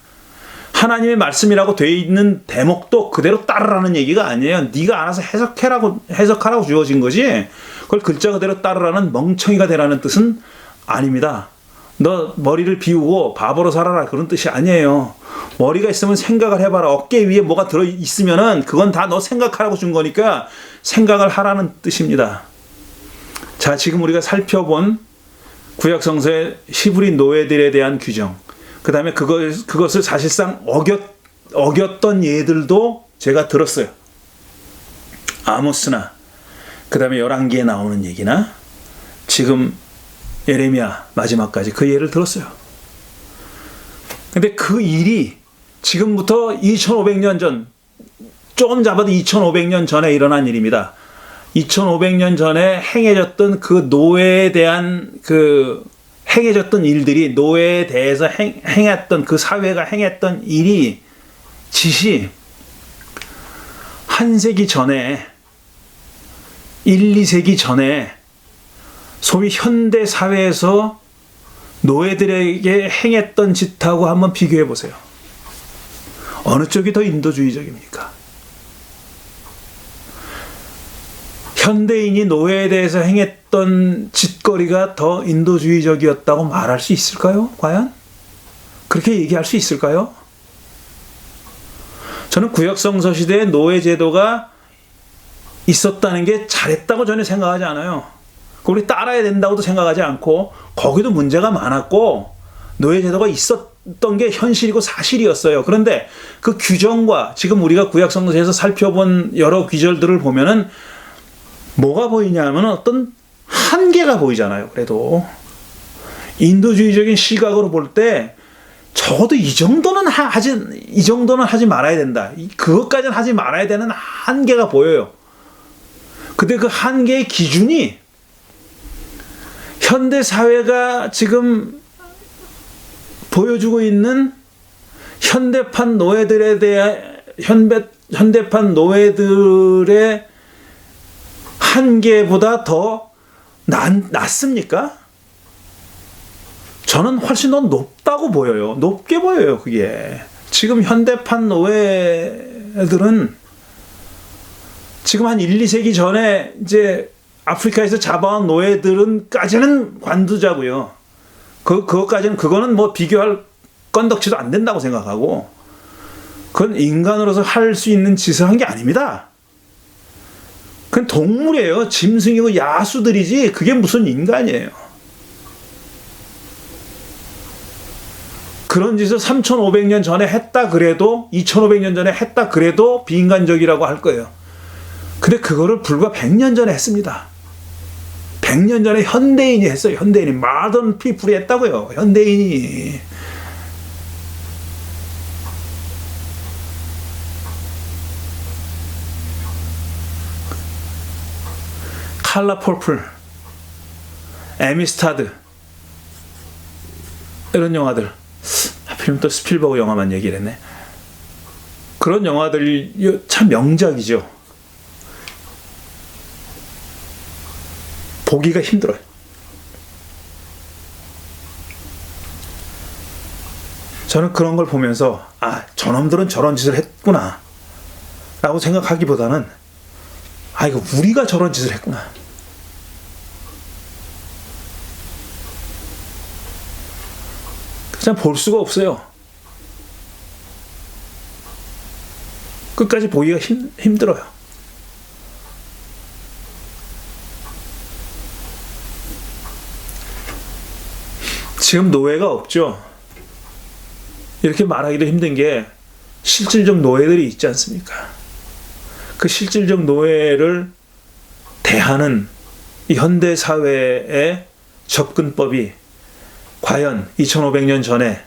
하나님의 말씀이라고 되어 있는 대목도 그대로 따르라는 얘기가 아니에요. 네가 알아서 해석하라고 주어진 거지, 그걸 글자 그대로 따르라는 멍청이가 되라는 뜻은 아닙니다. 너 머리를 비우고 바보로 살아라 그런 뜻이 아니에요. 머리가 있으면 생각을 해봐라. 어깨 위에 뭐가 들어있으면은 그건 다 너 생각하라고 준 거니까 생각을 하라는 뜻입니다. 자, 지금 우리가 살펴본 구약성서의 히브리 노예들에 대한 규정, 그 다음에 그것을 사실상 어겼던 예들도 제가 들었어요. 아모스나 그 다음에 열왕기에 나오는 얘기나 지금 예레미야 마지막까지 그 예를 들었어요. 근데 그 일이 지금부터 2500년 전, 조금 잡아도 2500년 전에 일어난 일입니다. 2500년 전에 행해졌던 그 노예에 대한 행해졌던 일들이, 노예에 대해서 행했던 그 사회가 행했던 짓이 한 세기 전에, 1, 2세기 전에 소위 현대 사회에서 노예들에게 행했던 짓하고 한번 비교해 보세요. 어느 쪽이 더 인도주의적입니까? 현대인이 노예에 대해서 행했던 짓거리가 더 인도주의적이었다고 말할 수 있을까요? 과연? 그렇게 얘기할 수 있을까요? 저는 구약성서 시대에 노예 제도가 있었다는 게 잘했다고 전혀 생각하지 않아요. 우리 따라야 된다고도 생각하지 않고, 거기도 문제가 많았고 노예 제도가 있었던 게 현실이고 사실이었어요. 그런데 그 규정과 지금 우리가 구약성서에서 살펴본 여러 귀절들을 보면은 뭐가 보이냐면 어떤 한계가 보이잖아요. 그래도 인도주의적인 시각으로 볼 때 적어도 이 정도는 하지 말아야 된다. 그것까지는 하지 말아야 되는 한계가 보여요. 근데 그 한계의 기준이 현대 사회가 지금 보여주고 있는 현대판 노예들의 한계보다 더 낮습니까? 저는 훨씬 더 높다고 보여요. 높게 보여요, 그게. 지금 현대판 노예들은 지금 한 1, 2세기 전에 이제 아프리카에서 잡아온 노예들은까지는 관두자고요. 그거는 뭐 비교할 건덕지도 안 된다고 생각하고, 그건 인간으로서 할 수 있는 짓을 한 게 아닙니다. 그건 동물이에요. 짐승이고 야수들이지 그게 무슨 인간이에요. 그런 짓을 3,500년 전에 했다 그래도 2,500년 전에 했다 그래도 비인간적이라고 할 거예요. 근데 그거를 불과 100년 전에 했습니다. 100년 전에 현대인이 했어요. 현대인이. 마던 피플이 했다고요. 현대인이. 칼라 펄플, 에미스타드 이런 영화들, 하필이면 또 스필버그 영화만 얘기를 했네. 그런 영화들 참 명작이죠. 보기가 힘들어요. 저는 그런 걸 보면서 저놈들은 저런 짓을 했구나 라고 생각하기보다는 이거 우리가 저런 짓을 했구나. 그냥 볼 수가 없어요. 끝까지 보기가 힘들어요. 지금 노예가 없죠. 이렇게 말하기도 힘든 게 실질적 노예들이 있지 않습니까? 그 실질적 노예를 대하는 이 현대 사회의 접근법이 과연 2500년 전에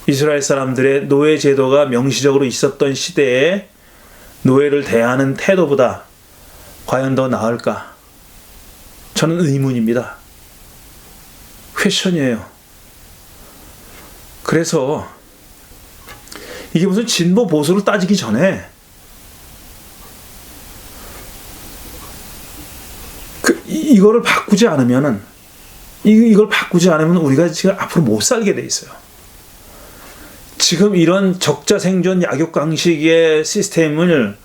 이스라엘 사람들의 노예 제도가 명시적으로 있었던 시대에 노예를 대하는 태도보다 과연 더 나을까? 저는 의문입니다. 퀘션이에요. 그래서 이게 무슨 진보 보수로 따지기 전에 이거를 바꾸지 않으면은 이걸 바꾸지 않으면 우리가 지금 앞으로 못 살게 돼 있어요. 지금 이런 적자 생존 약육강식의 시스템을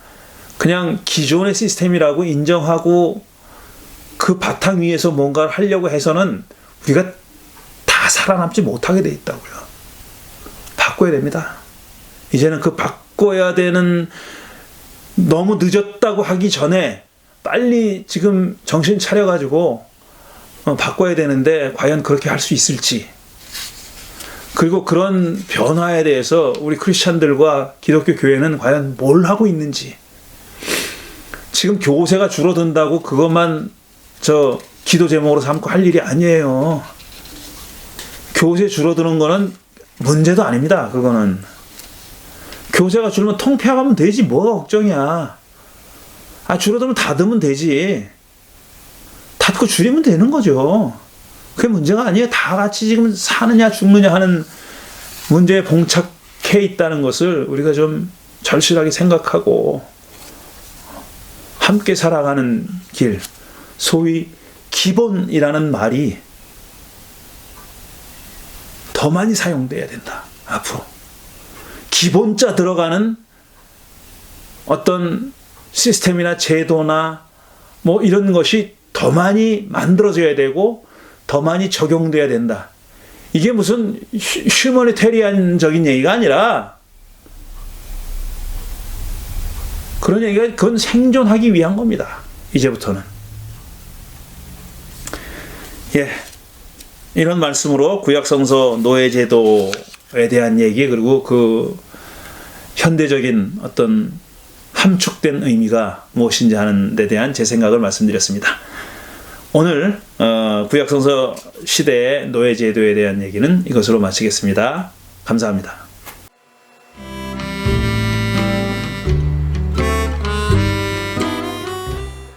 그냥 기존의 시스템이라고 인정하고 그 바탕 위에서 뭔가를 하려고 해서는 우리가 다 살아남지 못하게 돼 있다고요. 바꿔야 됩니다. 이제는 그 바꿔야 되는, 너무 늦었다고 하기 전에 빨리 지금 정신 차려가지고 바꿔야 되는데 과연 그렇게 할 수 있을지, 그리고 그런 변화에 대해서 우리 크리스찬들과 기독교 교회는 과연 뭘 하고 있는지. 지금 교세가 줄어든다고 그것만 기도 제목으로 삼고 할 일이 아니에요. 교세 줄어드는 거는 문제도 아닙니다. 그거는 교세가 줄면 통폐합하면 되지, 뭐가 걱정이야. 줄어들면 닫으면 되지. 닫고 줄이면 되는 거죠. 그게 문제가 아니에요. 다 같이 지금 사느냐 죽느냐 하는 문제에 봉착해 있다는 것을 우리가 좀 절실하게 생각하고 함께 살아가는 길, 소위 기본이라는 말이 더 많이 사용돼야 된다. 앞으로 기본자 들어가는 어떤 시스템이나 제도나 뭐 이런 것이 더 많이 만들어져야 되고 더 많이 적용돼야 된다. 이게 무슨 휴머니테리안적인 얘기가 아니라 그런 얘기가, 그건 생존하기 위한 겁니다. 이제부터는. 이런 말씀으로 구약성서 노예제도에 대한 얘기, 그리고 그 현대적인 어떤 함축된 의미가 무엇인지 하는 데 대한 제 생각을 말씀드렸습니다. 오늘 구약성서 시대의 노예제도에 대한 얘기는 이것으로 마치겠습니다. 감사합니다.